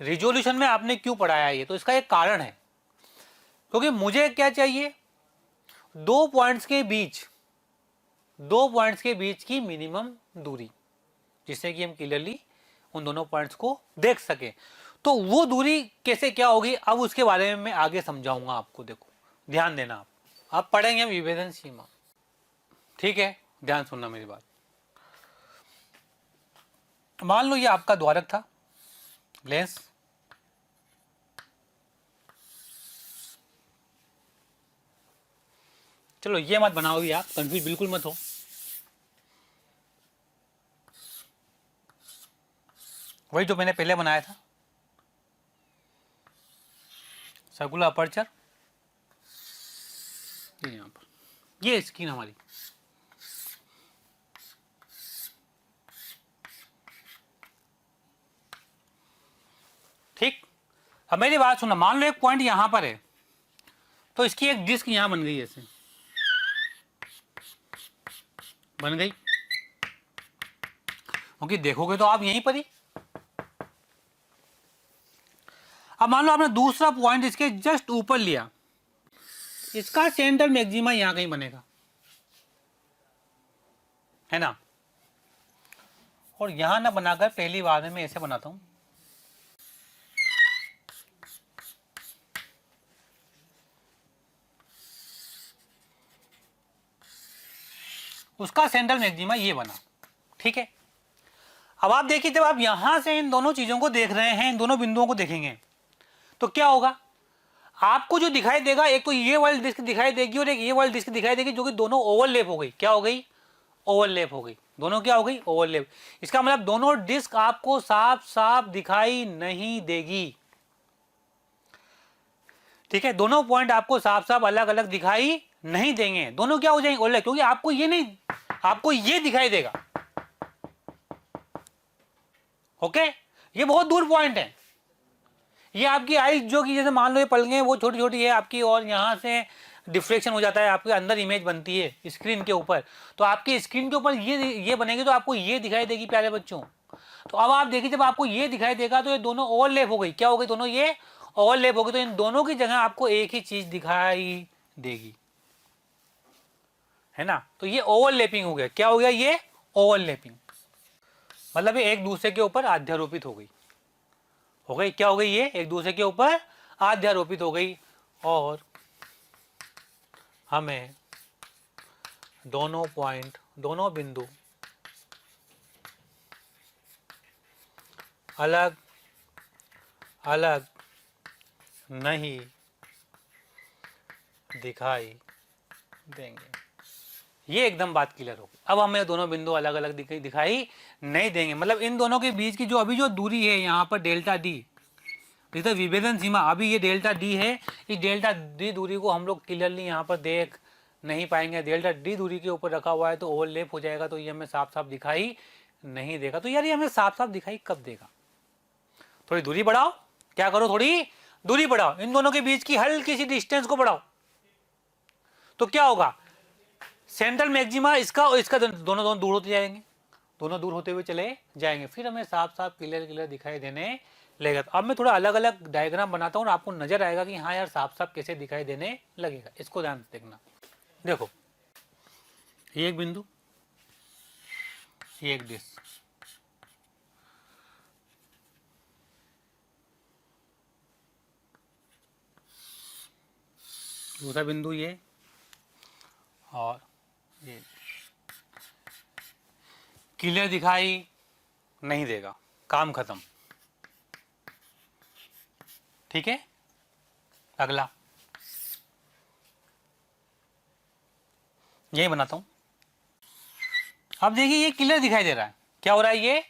रिजोल्यूशन में आपने क्यों पढ़ाया ये? तो इसका एक कारण है, क्योंकि मुझे क्या चाहिए, दो पॉइंट्स के बीच की मिनिमम दूरी, जिससे कि हम क्लियरली उन दोनों पॉइंट्स को देख सके। तो वो दूरी कैसे क्या होगी, अब उसके बारे में मैं आगे समझाऊंगा आपको। देखो ध्यान देना, आप पढ़ेंगे विभेदन सीमा, ठीक है? ध्यान सुनना मेरी बात। मान लो ये आपका द्वारक था, लेंस, चलो ये मत बनाओ, भी आप कंफ्यूज बिल्कुल मत हो। वही जो मैंने पहले बनाया था, सर्कुलर अपर्चर, ये यहां पर, ये स्क्रीन हमारी, ठीक। अब मेरी बात सुनना, मान लो एक पॉइंट यहां पर है, तो इसकी एक डिस्क यहां बन गई, ऐसे बन गई, क्योंकि देखोगे तो आप यहीं पर ही। अब मान लो आपने दूसरा पॉइंट इसके जस्ट ऊपर लिया, इसका सेंटर मैक्सिमा यहां कहीं बनेगा, है ना? और यहां ना बनाकर पहली बार में मैं ऐसे बनाता हूं, उसका सेंट्रल मैक्सिमा ये बना, ठीक है? अब आप देखिए, जब आप यहां से इन दोनों चीजों को देख रहे हैं, इन दोनों बिंदुओं को देखेंगे, तो क्या होगा, आपको जो दिखाई देगा, एक तो ये वाली डिस्क दिखाई देगी और एक ये वाली डिस्क दिखाई देगी, जो कि दोनों ओवरलैप हो गई। क्या हो गई? ओवरलैप हो गई। दोनों क्या हो गई? ओवरलैप। इसका मतलब दोनों डिस्क आपको साफ साफ दिखाई नहीं देगी, ठीक है? दोनों पॉइंट आपको साफ साफ अलग अलग दिखाई नहीं देंगे, दोनों क्या हो जाएंगे? ओवरलैप, क्योंकि आपको ये नहीं, आपको ये दिखाई देगा। ओके, ये बहुत दूर पॉइंट है। ये आपकी आईज जो कि जैसे मान लो ये पलकें वो छोटी छोटी है आपकी, और यहाँ से डिफ्रेक्शन हो जाता है, आपके अंदर इमेज बनती है स्क्रीन के ऊपर, तो आपकी स्क्रीन के ऊपर ये बनेगी, तो आपको ये दिखाई देगी प्यारे बच्चों। तो अब आप देखिए, जब आपको ये दिखाई देगा तो ये दोनों ओवरलैप हो गई। क्या हो गई? दोनों ये ओवरलैप हो गई, तो इन दोनों की जगह आपको एक ही चीज दिखाई देगी, है ना? तो ये ओवरलैपिंग हो गया। क्या हो गया? ये ओवरलैपिंग, मतलब ये एक दूसरे के ऊपर अध्यारोपित हो गई, हो गई। क्या हो गई? ये एक दूसरे के ऊपर अध्यारोपित हो गई, और हमें दोनों पॉइंट, दोनों बिंदु अलग अलग नहीं दिखाई देंगे। ये एकदम बात क्लियर हो। अब हमें दोनों बिंदु अलग अलग दिखाई नहीं देंगे, मतलब इन दोनों के बीच की जो अभी जो दूरी है यहाँ पर डेल्टा डी, जैसे विभेदन सीमा, अभी ये डेल्टा डी है, इस डेल्टा डी दूरी को हम लोग क्लियरली यहाँ पर देख नहीं पाएंगे। डेल्टा डी दूरी के ऊपर रखा हुआ है तो ओवरलैप हो जाएगा, तो ये हमें साफ साफ दिखाई नहीं देगा। तो यार ये हमें साफ साफ दिखाई कब देगा? थोड़ी दूरी बढ़ाओ, क्या करो, थोड़ी दूरी बढ़ाओ, इन दोनों के बीच की हल्की सी डिस्टेंस को बढ़ाओ, तो क्या होगा? सेंट्रल मैक्सिमा इसका और इसका दोनों दूर होते जाएंगे, दोनों दूर होते हुए चले जाएंगे, फिर हमें साफ साफ क्लियर दिखाई देने लगेगा। तो अब मैं थोड़ा अलग अलग डायग्राम बनाता हूँ और आपको नजर आएगा कि हाँ यार साफ साफ कैसे दिखाई देने लगेगा। इसको ध्यान से देखना। देखो, ये एक बिंदु, ये एक डिस्क, दूसरा बिंदु ये, और ये क्लियर दिखाई नहीं देगा, काम खत्म, ठीक है? अगला यही बनाता हूं। अब देखिए ये क्लियर दिखाई दे रहा है। क्या हो रहा है? ये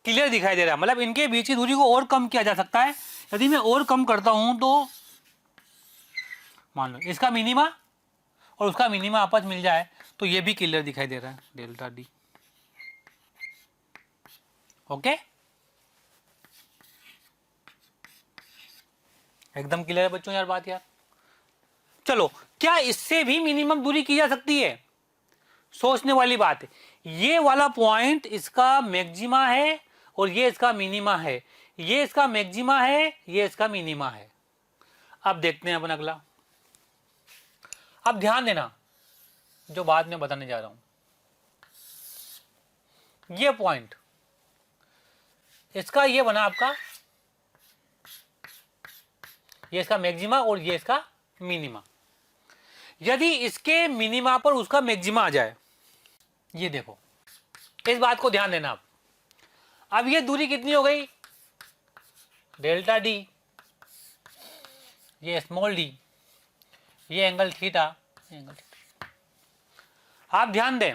क्लियर दिखाई दे रहा है, मतलब इनके बीच की दूरी को और कम किया जा सकता है। यदि मैं और कम करता हूं तो मान लो इसका मिनिमा और उसका मिनिमा आपस मिल जाए, तो ये भी क्लियर दिखाई दे रहा है, डेल्टा डी। ओके, एकदम क्लियर है बच्चों यार बात यार। चलो, क्या इससे भी मिनिमम दूरी की जा सकती है? सोचने वाली बात है। ये वाला पॉइंट इसका मैक्सिमा है और ये इसका मिनिमा है, ये इसका मैक्सिमा है, ये इसका मिनिमा है। अब देखते हैं अपन अगला। अब ध्यान देना जो बात मैं बताने जा रहा हूं, ये पॉइंट इसका ये बना आपका, ये इसका मैक्सिमा और ये इसका मिनिमा। यदि इसके मिनिमा पर उसका मैक्सिमा आ जाए, ये देखो, इस बात को ध्यान देना आप। अब ये दूरी कितनी हो गई? डेल्टा डी, ये स्मॉल डी, ये एंगल थीटा, एंगल थीटा। आप ध्यान दें,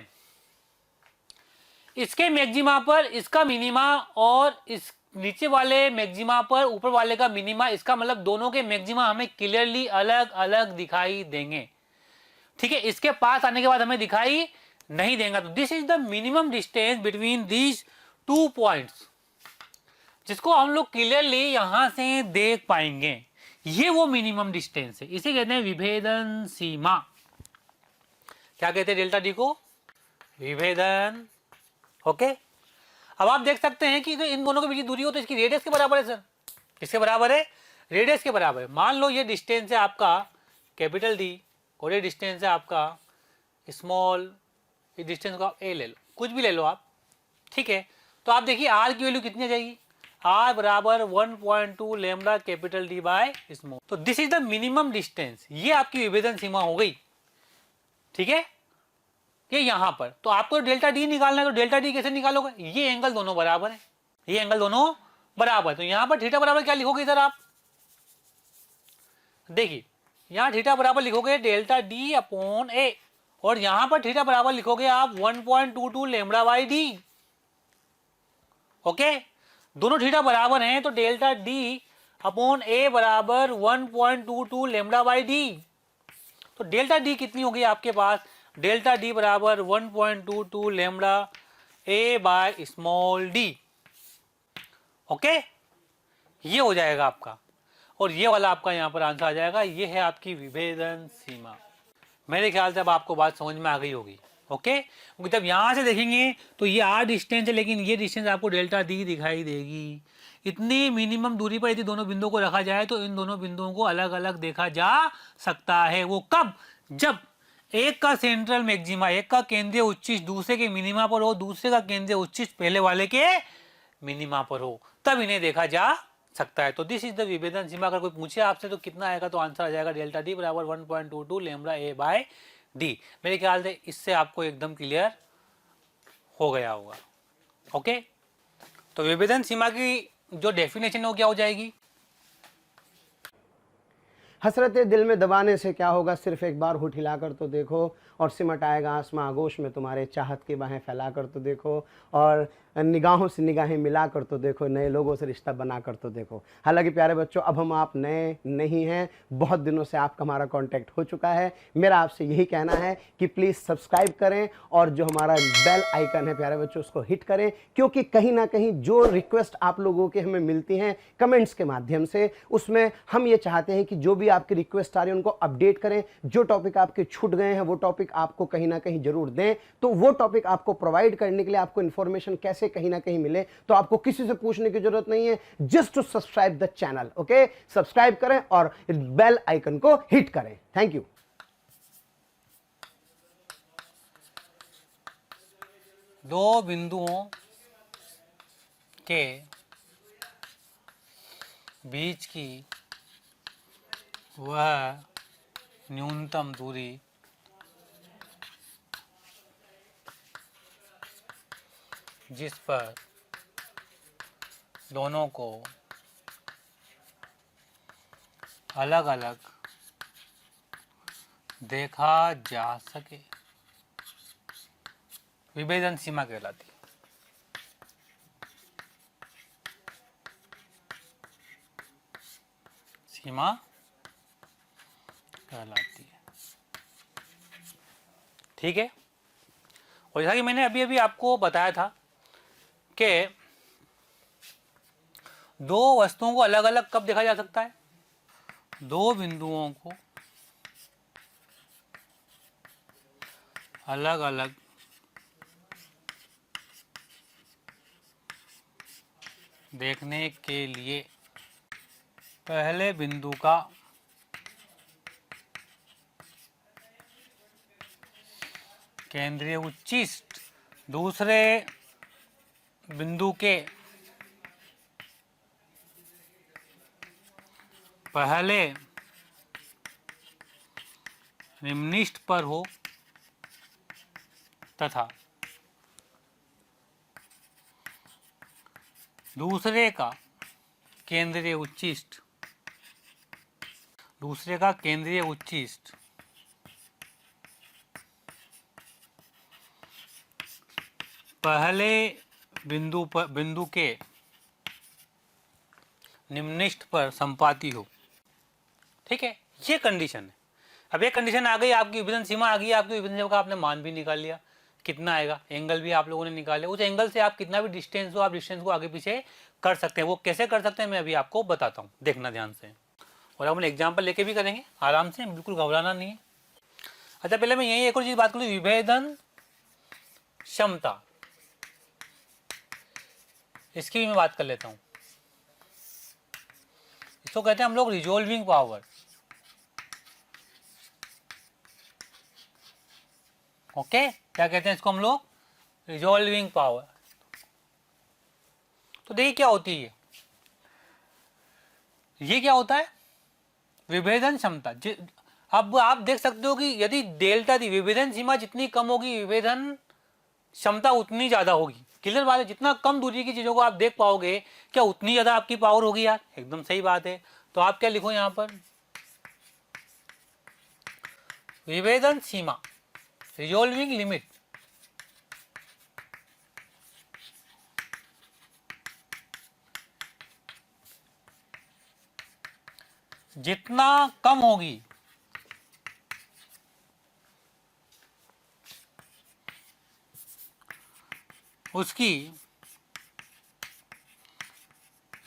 इसके मैक्सिमा पर इसका मिनिमा और इस नीचे वाले मैक्सिमा पर ऊपर वाले का मिनिमा, इसका मतलब दोनों के मैक्सिमा हमें क्लियरली अलग अलग दिखाई देंगे। ठीक है, इसके पास आने के बाद हमें दिखाई नहीं देगा। तो this is the minimum distance between these two points, जिसको हम लोग क्लियरली यहां से देख पाएंगे। ये वो मिनिमम डिस्टेंस है, इसे कहते हैं विभेदन सीमा। क्या कहते हैं डेल्टा डी को? विभेदन। ओके, अब आप देख सकते हैं कि तो इन दोनों के बीच की दूरी हो तो इसकी रेडियस के बराबर है सर। किसके बराबर है? रेडियस के बराबर है। मान लो ये डिस्टेंस है आपका कैपिटल डी और ये डिस्टेंस है आपका स्मॉल, ये डिस्टेंस को आप ए ले लो, कुछ भी ले लो आप। ठीक है, तो आप देखिए आर की वैल्यू कितनी आ जाएगी? आर बराबर 1.2 lambda capital D by small. तो this is the minimum distance, ये आपकी विभेदन सीमा हो गई। ठीक है, ये यहां पर तो आपको डेल्टा डी निकालना है, तो डेल्टा डी कैसे निकालोगे? ये एंगल दोनों बराबर है, ये एंगल दोनों बराबर है। तो यहां पर थीटा बराबर क्या लिखोगे इधर आप? देखिए यहां थीटा बराबर लिखोगे डेल्टा डी अपॉन ए, और यहां पर थीटा बराबर लिखोगे आप 1.22 लैम्डा बाई डी। ओके, दोनों थीटा बराबर हैं तो डेल्टा डी अपॉन ए बराबर 1.22 लैम्डा बाई डी। तो डेल्टा डी कितनी होगी आपके पास? डेल्टा डी बराबर 1.22 लैम्डा ए बाय स्मॉल डी। ओके, ये हो जाएगा आपका, और ये वाला आपका यहां पर आंसर आ जाएगा। ये है आपकी विभेदन सीमा। मेरे ख्याल से अब आपको बात समझ में आ गई होगी। ओके, क्योंकि जब यहां से देखेंगे तो ये आर डिस्टेंस है, लेकिन ये डिस्टेंस आपको डेल्टा डी दिखाई देगी। इतनी मिनिमम दूरी पर यदि दोनों बिंदुओं को रखा जाए तो इन दोनों बिंदुओं को अलग अलग देखा जा सकता है। वो कब? जब एक का सेंट्रल मैक्सिमा, एक का केंद्रीय उच्चिष्ट दूसरे के मिनिमा पर हो, दूसरे का केंद्रीय उच्चिष्ट पहले वाले के मिनिमा पर हो, तब इन्हें देखा जा सकता है। तो दिस इज द विभेदन सीमा। अगर कोई पूछे आपसे तो कितना आएगा, तो आंसर आ जाएगा डेल्टा डी बराबर 1.22 लैम्डा ए बाय डी। मेरे ख्याल से इससे आपको एकदम क्लियर हो गया होगा। ओके, तो विभेदन सीमा की जो डेफिनेशन है वो क्या हो जाएगी? हसरतें दिल में दबाने से क्या होगा, सिर्फ एक बार होठ हिलाकर तो देखो, और सिमट आएगा आसमां आगोश में तुम्हारे, चाहत की बाहें फैलाकर तो देखो, और निगाहों से निगाहें मिलाकर तो देखो, नए लोगों से रिश्ता बनाकर तो देखो। हालांकि प्यारे बच्चों, अब हम आप नए नहीं हैं, बहुत दिनों से आपका हमारा कांटेक्ट हो चुका है। मेरा आपसे यही कहना है कि प्लीज़ सब्सक्राइब करें, और जो हमारा बेल आइकन है प्यारे बच्चों उसको हिट करें, क्योंकि कहीं ना कहीं जो रिक्वेस्ट आप लोगों के हमें मिलती हैं कमेंट्स के माध्यम से, उसमें हम ये चाहते हैं कि जो भी आपकी रिक्वेस्ट आ रही है उनको अपडेट करें। जो टॉपिक आपके छूट गए हैं वो टॉपिक आपको कहीं ना कहीं जरूर दें। तो वो टॉपिक आपको प्रोवाइड करने के लिए आपको इन्फॉर्मेशन कैसे कहीं ना कहीं मिले, तो आपको किसी से पूछने की जरूरत नहीं है, just to subscribe the channel. Okay, subscribe करें और बेल आइकन को हिट करें। Thank you. दो बिंदुओं के बीच की वह न्यूनतम दूरी जिस पर दोनों को अलग अलग देखा जा सके, विभेदन सीमा कहलाती है। सीमा कहलाती है। ठीक है, और जैसा कि मैंने अभी अभी आपको बताया था कि दो वस्तुओं को अलग अलग कब देखा जा सकता है? दो बिंदुओं को अलग अलग देखने के लिए पहले बिंदु का केंद्रीय उच्चिष्ट दूसरे बिंदु के पहले निम्निष्ठ पर हो तथा दूसरे का केंद्रीय उच्चिष्ट पहले बिंदु के निम्निष्ठ पर संपाती हो। ठीक है, ये कंडीशन है। अब ये कंडीशन आ गई, आपकी विभेदन सीमा आ गई, आपकी विभेदन सीमा का आपने मान भी निकाल लिया, कितना आएगा, एंगल भी आप लोगों ने निकाले। उस एंगल से आप कितना भी डिस्टेंस हो, आप डिस्टेंस को आगे पीछे कर सकते हैं। वो कैसे कर सकते हैं मैं अभी आपको बताता हूँ, देखना ध्यान से। और हम एग्जाम्पल लेके भी करेंगे आराम से, बिल्कुल घबराना नहीं है। अच्छा, पहले मैं यही एक और चीज बात करूँ, विभेदन क्षमता, इसकी भी मैं बात कर लेता हूँ। इसको कहते हैं हम लोग रिजोल्विंग पावर। ओके, क्या कहते हैं इसको हम लोग? Resolving power. तो देखिए क्या होती है ये क्या होता है? विभेदन क्षमता। अब आप देख सकते हो कि यदि डेल्टा दी, विभेदन सीमा जितनी कम होगी विभेदन क्षमता उतनी ज्यादा होगी। क्लियर बात है? जितना कम दूरी की चीजों को आप देख पाओगे, क्या उतनी ज्यादा आपकी पावर होगी यार। एकदम सही बात है। तो आप क्या लिखो यहां पर? विभेदन सीमा, रिजोल्विंग लिमिट, जितना कम होगी उसकी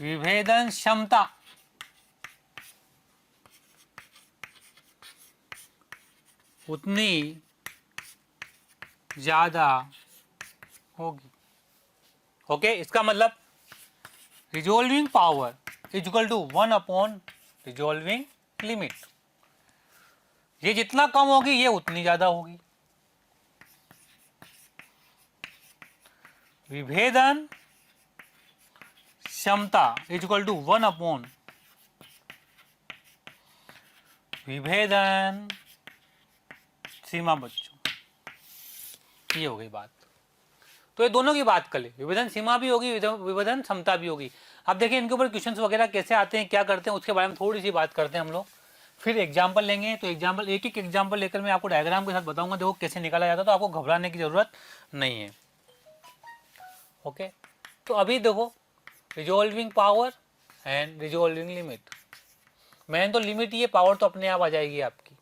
विभेदन क्षमता उतनी ज्यादा होगी। ओके, इसका मतलब resolving power is equal to 1 upon resolving limit. ये जितना कम होगी ये उतनी ज्यादा होगी। विभेदन क्षमता इज इक्वल टू 1 अपॉन विभेदन सीमा। बच्चों, ये हो गई बात। तो ये दोनों की बात कर ले, विभेदन सीमा भी होगी, विभेदन क्षमता भी होगी। अब देखिए इनके ऊपर क्वेश्चंस वगैरह कैसे आते हैं, क्या करते हैं, उसके बारे में थोड़ी सी बात करते हैं हम लोग। फिर एग्जाम्पल लेंगे। तो एग्जाम्पल, एक एक एग्जाम्पल लेकर मैं आपको डायग्राम के साथ बताऊंगा, देखो कैसे निकाला जाता है। तो आपको घबराने की जरूरत नहीं है। ओके, तो अभी देखो resolving power and resolving limit. मैंने तो लिमिट, ये पावर तो अपने आप आ जाएगी आपकी।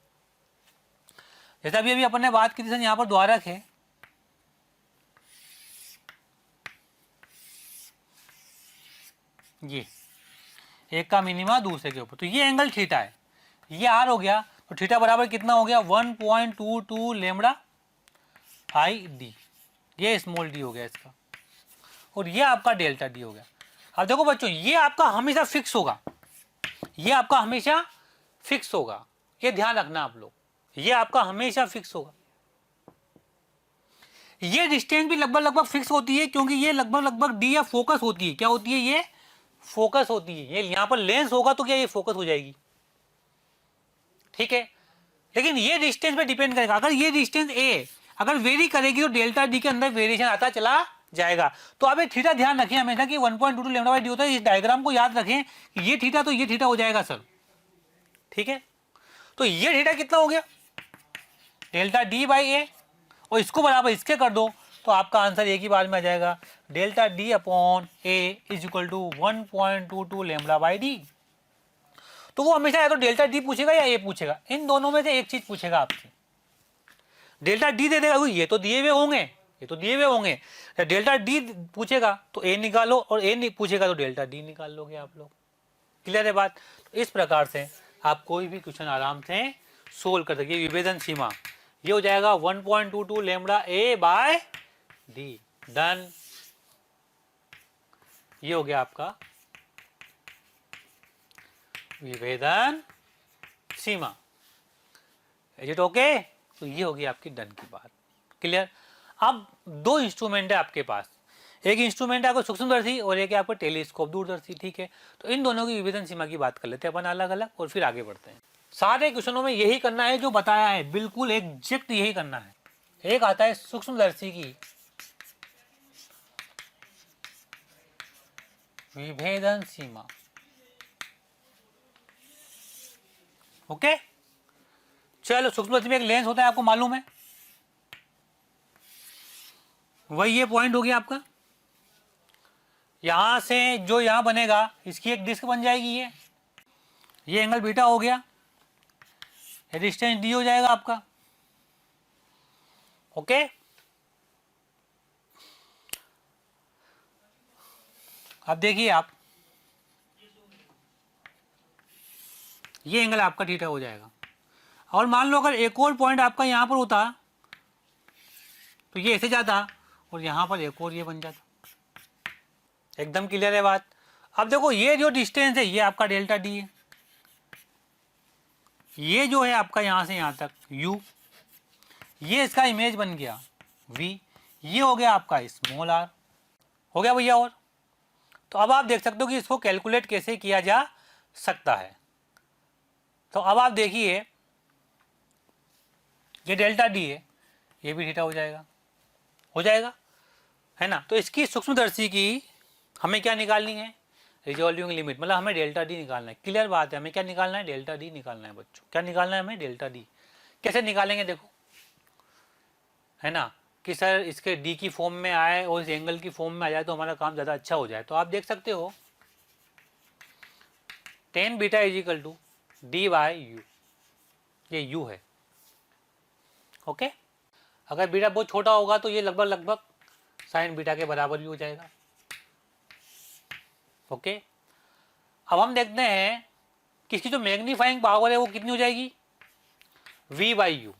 जैसे अभी अपन ने बात की थी, यहाँ पर द्वारक है, ये एक का मिनिमा दूसरे के ऊपर, तो ये एंगल थीटा है, ये आर हो गया। तो थीटा बराबर कितना हो गया? 1.22 लेमड़ा आई डी, ये स्मॉल डी हो गया इसका, और ये आपका डेल्टा डी हो गया। अब देखो बच्चों, ये आपका हमेशा फिक्स होगा, ये आपका हमेशा फिक्स होगा, ये ध्यान रखना आप लोग, ये आपका हमेशा फिक्स होगा। ये डिस्टेंस भी लगभग फिक्स होती है, क्योंकि ये लगभग डी या फोकस होती है। क्या होती है? ये फोकस होती है। ये यहां पर लेंस होगा तो क्या ये फोकस हो जाएगी। ठीक है, लेकिन ये डिस्टेंस पे डिपेंड करेगा। अगर ये डिस्टेंस ए अगर वेरी करेगी तो डेल्टा डी के अंदर वेरिएशन आता चला जाएगा। तो अब ये थीटा ध्यान रखें हमेशा कि 1.22 लैम्डा बाई डी होता है। इस डायग्राम को याद रखें कि ये थीटा तो ये थीटा हो जाएगा सर। ठीक है, तो ये थीटा कितना हो गया? डेल्टा डी बाई ए, और इसको बराबर इसके कर दो तो आपका आंसर एक ही बार में आ जाएगा, delta D upon A is equal to 1.22 lambda by D. तो वो हमेशा या तो डेल्टा डी पूछेगा या ए पूछेगा, इन दोनों में से एक चीज पूछेगा आपसे। डेल्टा डी दे देगा, ये तो दिए हुए होंगे, ये तो दिए हुए होंगे। डेल्टा डी पूछेगा तो ए निकालो, और ए नहीं पूछेगा तो डेल्टा डी निकाल लोगे आप लोग। क्लियर है बात? तो इस प्रकार से आप कोई भी क्वेश्चन आराम से सोल्व कर सकते। विभेदन सीमा ये हो जाएगा 1.22 लैम्बडा ए बाय डी। डन। ये हो गया आपका विभेदन सीमा। Is it okay? तो ये होगी आपकी डन की बात। क्लियर? अब दो इंस्ट्रूमेंट है आपके पास, एक इंस्ट्रूमेंट है आपको सूक्ष्मदर्शी और एक है आपको टेलीस्कोप दूरदर्शी। ठीक है, तो इन दोनों की विभेदन सीमा की बात कर लेते हैं अपन अलग अलग और फिर आगे बढ़ते हैं। सारे क्वेश्चनों में यही करना है जो बताया है, बिल्कुल एग्जैक्ट यही करना है। एक आता है सूक्ष्मदर्शी की विभेदन सीमा। ओके, चलो सूक्ष्मदर्शी में एक लेंस होता है, आपको मालूम है, वही ये पॉइंट हो गया आपका। यहां से जो यहां बनेगा इसकी एक डिस्क बन जाएगी, ये एंगल बीटा हो गया, डिस्टेंस डी हो जाएगा आपका। ओके, अब देखिए आप, ये एंगल आपका थीटा हो जाएगा। और मान लो अगर एक और पॉइंट आपका यहां पर होता तो ये ऐसे जाता और यहां पर एक और ये बन जाता। एकदम क्लियर है बात? अब देखो ये जो डिस्टेंस है ये आपका डेल्टा डी है, ये जो है आपका यहां से यहां तक u, ये इसका इमेज बन गया v, ये हो गया आपका स्मॉल r। हो गया भैया? और तो अब आप देख सकते हो कि इसको कैलकुलेट कैसे किया जा सकता है। तो अब आप देखिए ये डेल्टा डी है, ये भी थीटा हो जाएगा, हो जाएगा है ना। तो इसकी सूक्ष्मदर्शी की हमें क्या निकालनी है? रिजॉल्विंग लिमिट, मतलब हमें डेल्टा डी निकालना है। क्लियर बात है? हमें क्या निकालना है? डेल्टा डी निकालना है बच्चों। क्या निकालना है हमें? Delta D. कैसे निकालेंगे देखो, है ना, कि सर इसके डी की फॉर्म में आए और इस एंगल की फॉर्म में आ जाए तो हमारा काम ज़्यादा अच्छा हो जाए। तो आप देख सकते हो tan beta is equal to D by U, ये यू है। ओके, अगर बीटा बहुत छोटा होगा तो ये लगभग साइन बीटा के बराबर भी हो जाएगा। ओके, अब हम देखते हैं कि इसकी जो मैग्नीफाइंग पावर है वो कितनी हो जाएगी? v बाई यू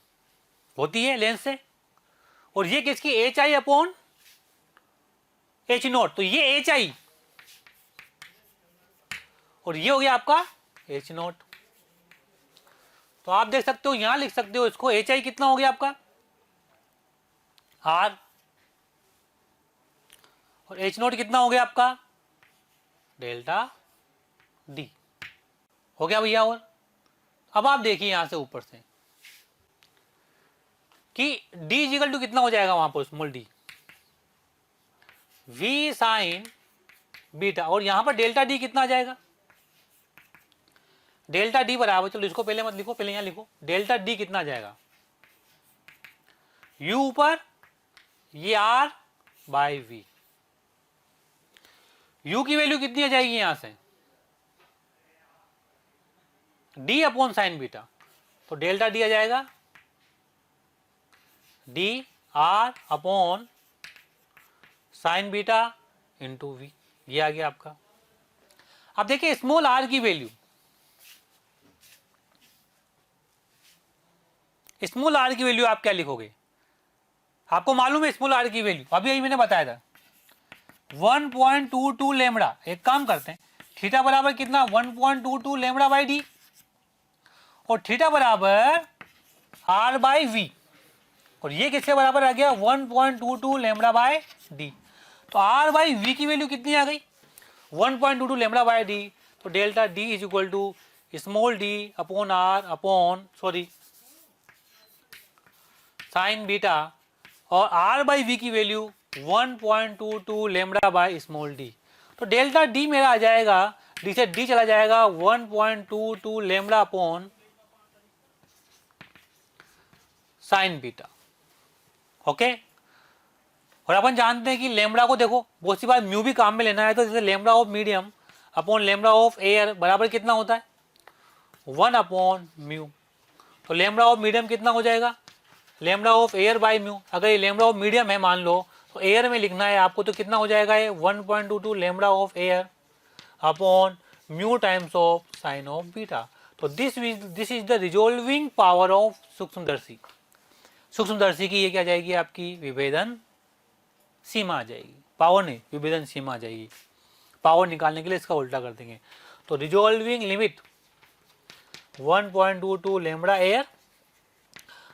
होती है लेंस से, और ये किसकी? H I upon H not. तो ये एच आई और ये हो गया आपका एच नॉट। तो आप देख सकते हो, यहां लिख सकते हो इसको, एच आई कितना हो गया आपका? आर, और एच नॉट कितना हो गया आपका? Delta D. हो गया भैया? और अब आप देखिए यहां से ऊपर से कि d इजिकल टू कितना हो जाएगा वहां पर, small D, v sign beta, और यहां पर डेल्टा डी कितना आ जाएगा? डेल्टा डी बराबर, चलो इसको पहले मत लिखो, पहले यहां लिखो, डेल्टा डी कितना आ जाएगा? u ऊपर, ये r बाई v। u की वैल्यू कितनी आ जाएगी यहां से? d अपॉन साइन बीटा, तो डेल्टा डी आ जाएगा D R upon sine beta into V, ये आ गया आपका। अब देखिए स्मॉल आर की वैल्यू, स्मॉल आर की वैल्यू आप क्या लिखोगे? आपको मालूम है स्मॉल आर की वैल्यू, अभी यही मैंने बताया था 1.22 लैम्बडा। एक काम करते हैं, थीटा बराबर कितना? 1.22 लैम्बडा बाई डी, और थीटा बराबर आर बाई वी, और ये किसके बराबर आ गया? 1.22 लैम्बडा बाय डी। तो आर बाई वी की वैल्यू कितनी आ गई? 1.22 लैम्बडा बाय डी। तो delta D is equal to small D upon R upon sine beta, और आर बाई वी की value 1.22 lambda by small D. तो डेल्टा डी मेरा आ जाएगा, डी से डी चला जाएगा 1.22 lambda upon sine beta. Okay, और अपन जानते हैं कि लैम्बडा को देखो बहुत सी बार म्यू भी काम में लेना है, तो जैसे lambda of medium upon lambda of air बराबर कितना होता है? 1 अपॉन म्यू। तो लैम्बडा ऑफ मीडियम कितना हो जाएगा? Lambda of air by mu, अगर ये लेमडा ऑफ मीडियम है मान लो, तो एयर में लिखना है आपको, तो कितना हो जाएगा ये 1.22 lambda of air upon mu times of sine of beta. तो this is the resolving power of सूक्ष्मदर्शी। सूक्ष्मदर्शी की ये क्या जाएगी आपकी विभेदन सीमा आ जाएगी, पावर नहीं विभेदन सीमा आ जाएगी। पावर निकालने के लिए इसका उल्टा कर देंगे, तो resolving limit 1.22 lambda air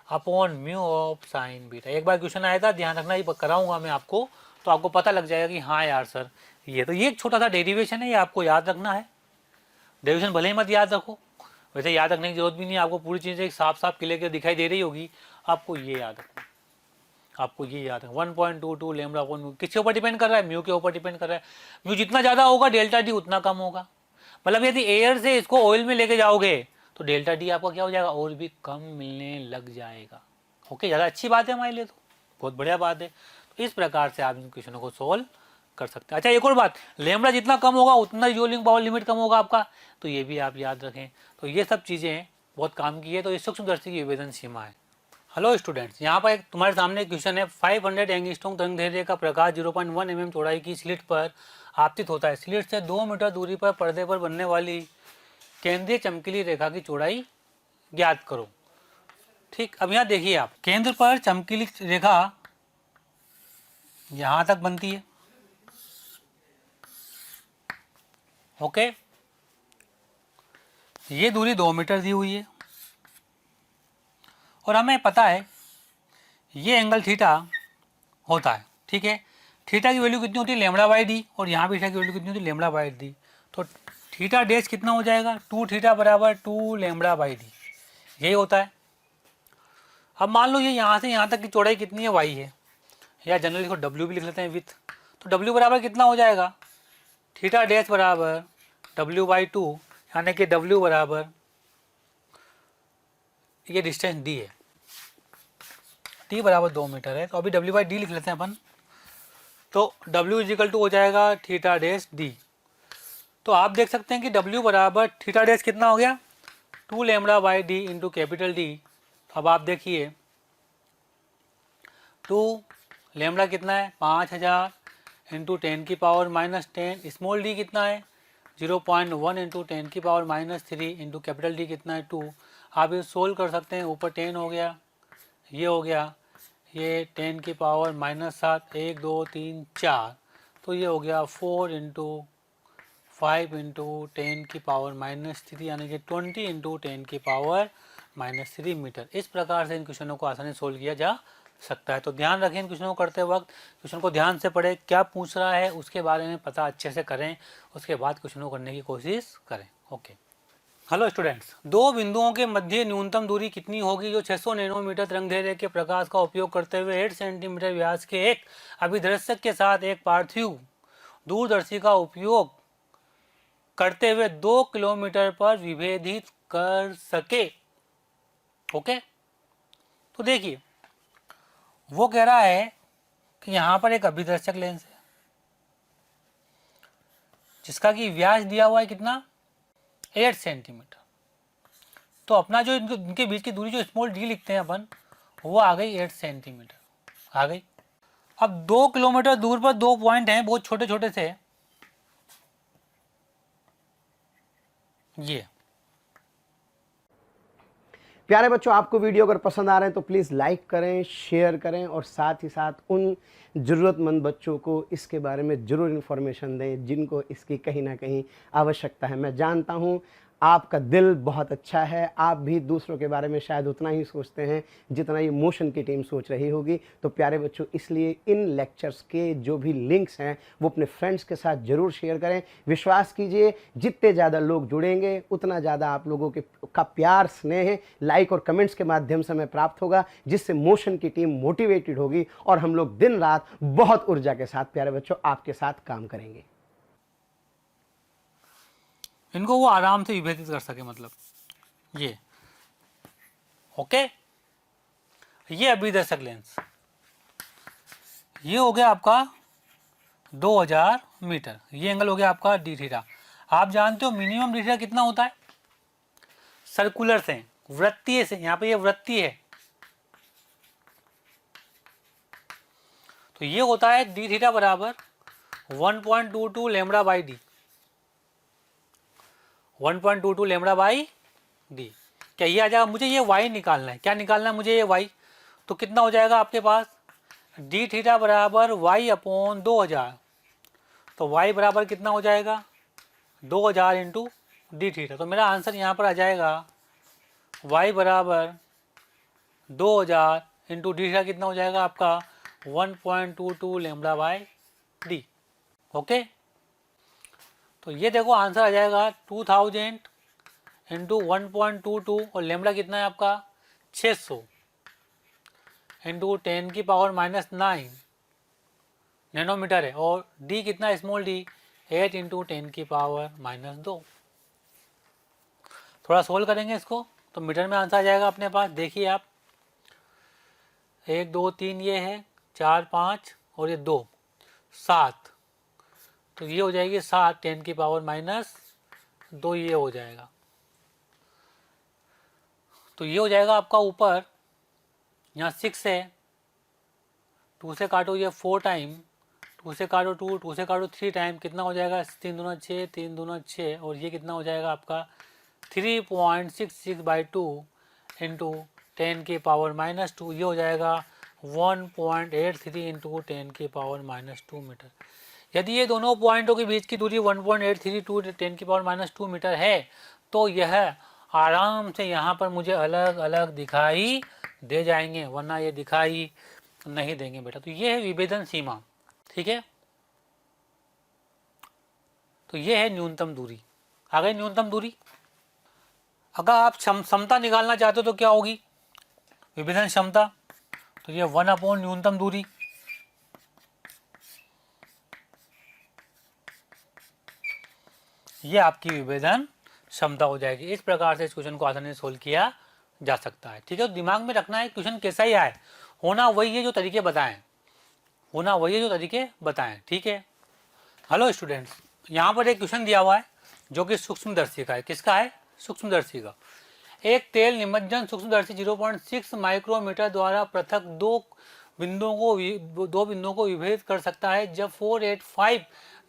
upon mu of sine beta. एक बार क्वेश्चन आया था, ध्यान रखना, ये कराऊंगा मैं आपको, तो आपको पता लग जाएगा कि हाँ यार सर ये तो ये एक छोटा सा डेरिवेशन है, ये आपको याद रखना है। डेरिवेशन भले ही मत याद रखो, वैसे याद रखने की जरूरत भी नहीं है, आपको पूरी चीज़ें साफ साफ क्लियर दिखाई दे रही होगी, आपको ये याद रखना, आपको ये याद है 1.22 लेमडा अपॉन म्यू किसके ऊपर डिपेंड कर रहा है, म्यू के ऊपर डिपेंड कर रहा है। म्यू जितना ज़्यादा होगा डेल्टा डी उतना कम होगा, मतलब यदि एयर से इसको ऑयल में लेके जाओगे तो डेल्टा डी आपका क्या हो जाएगा, और भी कम मिलने लग जाएगा। ओके, ज़्यादा अच्छी बात है हमारे लिए, तो बहुत बढ़िया बात है। तो इस प्रकार से आप इन क्वेश्चनों को सोल्व कर सकते हैं। अच्छा एक और बात, लेमडा जितना कम होगा उतना रिजोल्विंग पावर लिमिट कम होगा आपका, तो ये भी आप याद रखें। तो ये सब चीज़ें बहुत काम की है। तो ये सूक्ष्मदर्शी की विभेदन सीमा है। हेलो स्टूडेंट्स, यहाँ पर एक तुम्हारे सामने क्वेश्चन है, 500 एंगस्ट्रॉम तरंगदैर्घ्य का प्रकाश 0.1 mm चौड़ाई की स्लिट पर आपतित होता है। स्लिट से 2 मीटर दूरी पर पर्दे पर बनने वाली केंद्रीय चमकीली रेखा की चौड़ाई ज्ञात करो। ठीक, अब यहाँ देखिए आप, केंद्र पर चमकीली रेखा यहाँ तक बनती है। ओके, ये दूरी 2 मीटर दी हुई है और हमें पता है ये एंगल थीटा होता है। ठीक है, थीटा की वैल्यू कितनी होती है, लेमडा बाई डी, और यहाँ भी थीटा की वैल्यू कितनी होती है, लेमडा बाई डी। तो थीटा डैश कितना हो जाएगा, 2 थीटा बराबर 2 लेमडा बाई डी, यही होता है। अब मान लो ये यहाँ से यहाँ तक की चौड़ाई कितनी है, वाई है, या जनरली इसको डब्ल्यू भी लिख लेते हैं, विथ। तो डब्ल्यू बराबर कितना हो जाएगा, थीटा डैश बराबर डब्ल्यू बाई 2, यानी कि डब्ल्यू बराबर ये डिस्टेंस डी है, टी बराबर 2 मीटर है। तो अभी डब्ल्यू बाई डी लिख लेते हैं अपन, तो डब्ल्यू इजिकल टू हो जाएगा थीटा डैश डी। तो आप देख सकते हैं कि डब्ल्यू बराबर थीटा डैश कितना हो गया, 2 lambda by D into capital D. अब आप देखिए 2 लेमडा कितना है 5000 इंटू 10 की पावर माइनस 10, स्मॉल डी कितना है 0.1 इंटू 10 की power minus 3 into capital D कितना है 2। आप ये सोल्व कर सकते हैं, ऊपर 10 हो गया, ये हो गया, ये 10 की पावर माइनस 7, 1 2 3 4, तो ये हो गया 4 इंटू 5 इंटू 10 की पावर माइनस 3, यानी कि 20 इंटू 10 की पावर माइनस 3 मीटर। इस प्रकार से इन क्वेश्चनों को आसानी सोल्व किया जा सकता है। तो ध्यान रखें, इन क्वेश्चनों को करते वक्त क्वेश्चन को ध्यान से पढ़ें, क्या पूछ रहा है उसके बारे में पता अच्छे से करें, उसके बाद क्वेश्चनों को करने की कोशिश करें। ओके, हेलो स्टूडेंट्स, दो बिंदुओं के मध्य न्यूनतम दूरी कितनी होगी जो 600 नैनोमीटर तरंगदैर्घ्य के प्रकाश का उपयोग करते हुए 8 सेंटीमीटर व्यास के एक अभिदर्शक के साथ एक पार्थिव दूरदर्शी का उपयोग करते हुए 2 किलोमीटर पर विभेदित कर सके। ओके, तो देखिए वो कह रहा है कि यहाँ पर एक अभिदर्शक लेंस है जिसका कि व्यास दिया हुआ है कितना 8 सेंटीमीटर। तो अपना जो इनके बीच की दूरी जो स्मॉल डी लिखते हैं अपन, वो आ गई 8 सेंटीमीटर आ गई। अब 2 किलोमीटर दूर पर 2 पॉइंट हैं बहुत छोटे छोटे से, ये प्यारे बच्चों, आपको वीडियो अगर पसंद आ रहे हैं तो प्लीज़ लाइक करें, शेयर करें और साथ ही साथ उन ज़रूरतमंद बच्चों को इसके बारे में ज़रूर इन्फॉर्मेशन दें जिनको इसकी कहीं ना कहीं आवश्यकता है। मैं जानता हूं आपका दिल बहुत अच्छा है, आप भी दूसरों के बारे में शायद उतना ही सोचते हैं जितना ये मोशन की टीम सोच रही होगी। तो प्यारे बच्चों, इसलिए इन लेक्चर्स के जो भी लिंक्स हैं वो अपने फ्रेंड्स के साथ ज़रूर शेयर करें। विश्वास कीजिए, जितने ज़्यादा लोग जुड़ेंगे उतना ज़्यादा आप लोगों का प्यार, स्नेह, लाइक और कमेंट्स के माध्यम से हमें प्राप्त होगा, जिससे मोशन की टीम मोटिवेटेड होगी और हम लोग दिन रात बहुत ऊर्जा के साथ प्यारे बच्चों आपके साथ काम करेंगे। इनको वो आराम से विभेदित कर सके, मतलब ये। ओके, ये अभिदर्शक लेंस, ये हो गया आपका 2000 मीटर, ये एंगल हो गया आपका डी थीटा। आप जानते हो मिनिमम डी थीटा कितना होता है, सर्कुलर से, वृत्तीय से, यहाँ पे ये वृत्तीय है, तो ये होता है डी थीटा बराबर 1.22 lambda by D, 1.22 lambda by D. क्या ये आ जाएगा? मुझे ये वाई निकालना है। क्या निकालना है मुझे? ये वाई। तो कितना हो जाएगा आपके पास? डी थीटा बराबर वाई अपॉन 2000। तो वाई बराबर कितना हो जाएगा? 2000 इंटू डी थीटा। तो मेरा आंसर यहाँ पर आ जाएगा वाई बराबर 2000 इंटू डी थीटा कितना हो जाएगा आपका? 1.22 लैम्बडा बाई डी। ओके, तो ये देखो आंसर आ जाएगा 2000 इंटू 1.22 और लैम्बडा कितना है आपका? 600 इंटू 10 की पावर माइनस 9 नैनोमीटर है, और डी कितना? स्मॉल डी 8 इंटू 10 की पावर माइनस 2। थोड़ा सोल्व करेंगे इसको तो मीटर में आंसर आ जाएगा अपने पास। देखिए आप, 1 2 3 ये है, 4 5 और ये 2 7, तो ये हो जाएगी 7 10 की पावर माइनस 2, ये हो जाएगा। तो ये हो जाएगा आपका ऊपर, यहाँ 6 है, 2 से काटो ये 4 टाइम, 2 से काटो 2, 2 से काटो 3 टाइम, कितना हो जाएगा? 3 दूना 6, 3 दूना 6, और ये कितना हो जाएगा आपका? 3.66/2 इंटू 10 की पावर माइनस 2, ये हो जाएगा 1.83 इंटू 10 की पावर माइनस 2 मीटर। यदि ये दोनों पॉइंटों के बीच की दूरी 1.83 10 की पावर माइनस 2 मीटर है, तो यह आराम से यहाँ पर मुझे अलग अलग दिखाई दे जाएंगे, वरना ये दिखाई नहीं देंगे बेटा। तो ये है विभेदन सीमा, ठीक है। तो ये है न्यूनतम दूरी। आ गई न्यूनतम दूरी। अगर आप क्षमता निकालना चाहते हो तो क्या होगी? विभेदन क्षमता। तो ये 1 अपॉन न्यूनतम दूरी, ये आपकी विभेदन क्षमता हो जाएगी। इस प्रकार से इस क्वेश्चन को आसानी से सोल्व किया जा सकता है, ठीक है। तो दिमाग में रखना है क्वेश्चन कैसा ही आए, होना वही है जो तरीके बताएं, होना वही है जो तरीके बताएं, ठीक है। हेलो स्टूडेंट्स, यहाँ पर एक क्वेश्चन दिया हुआ है जो कि सूक्ष्मदर्शी का है। किसका है? सूक्ष्मदर्शी का। एक तेल निमज्जन सूक्ष्मदर्शी 0.6 माइक्रोमीटर द्वारा पृथक दो बिंदुओं को विभेद कर सकता है जब 485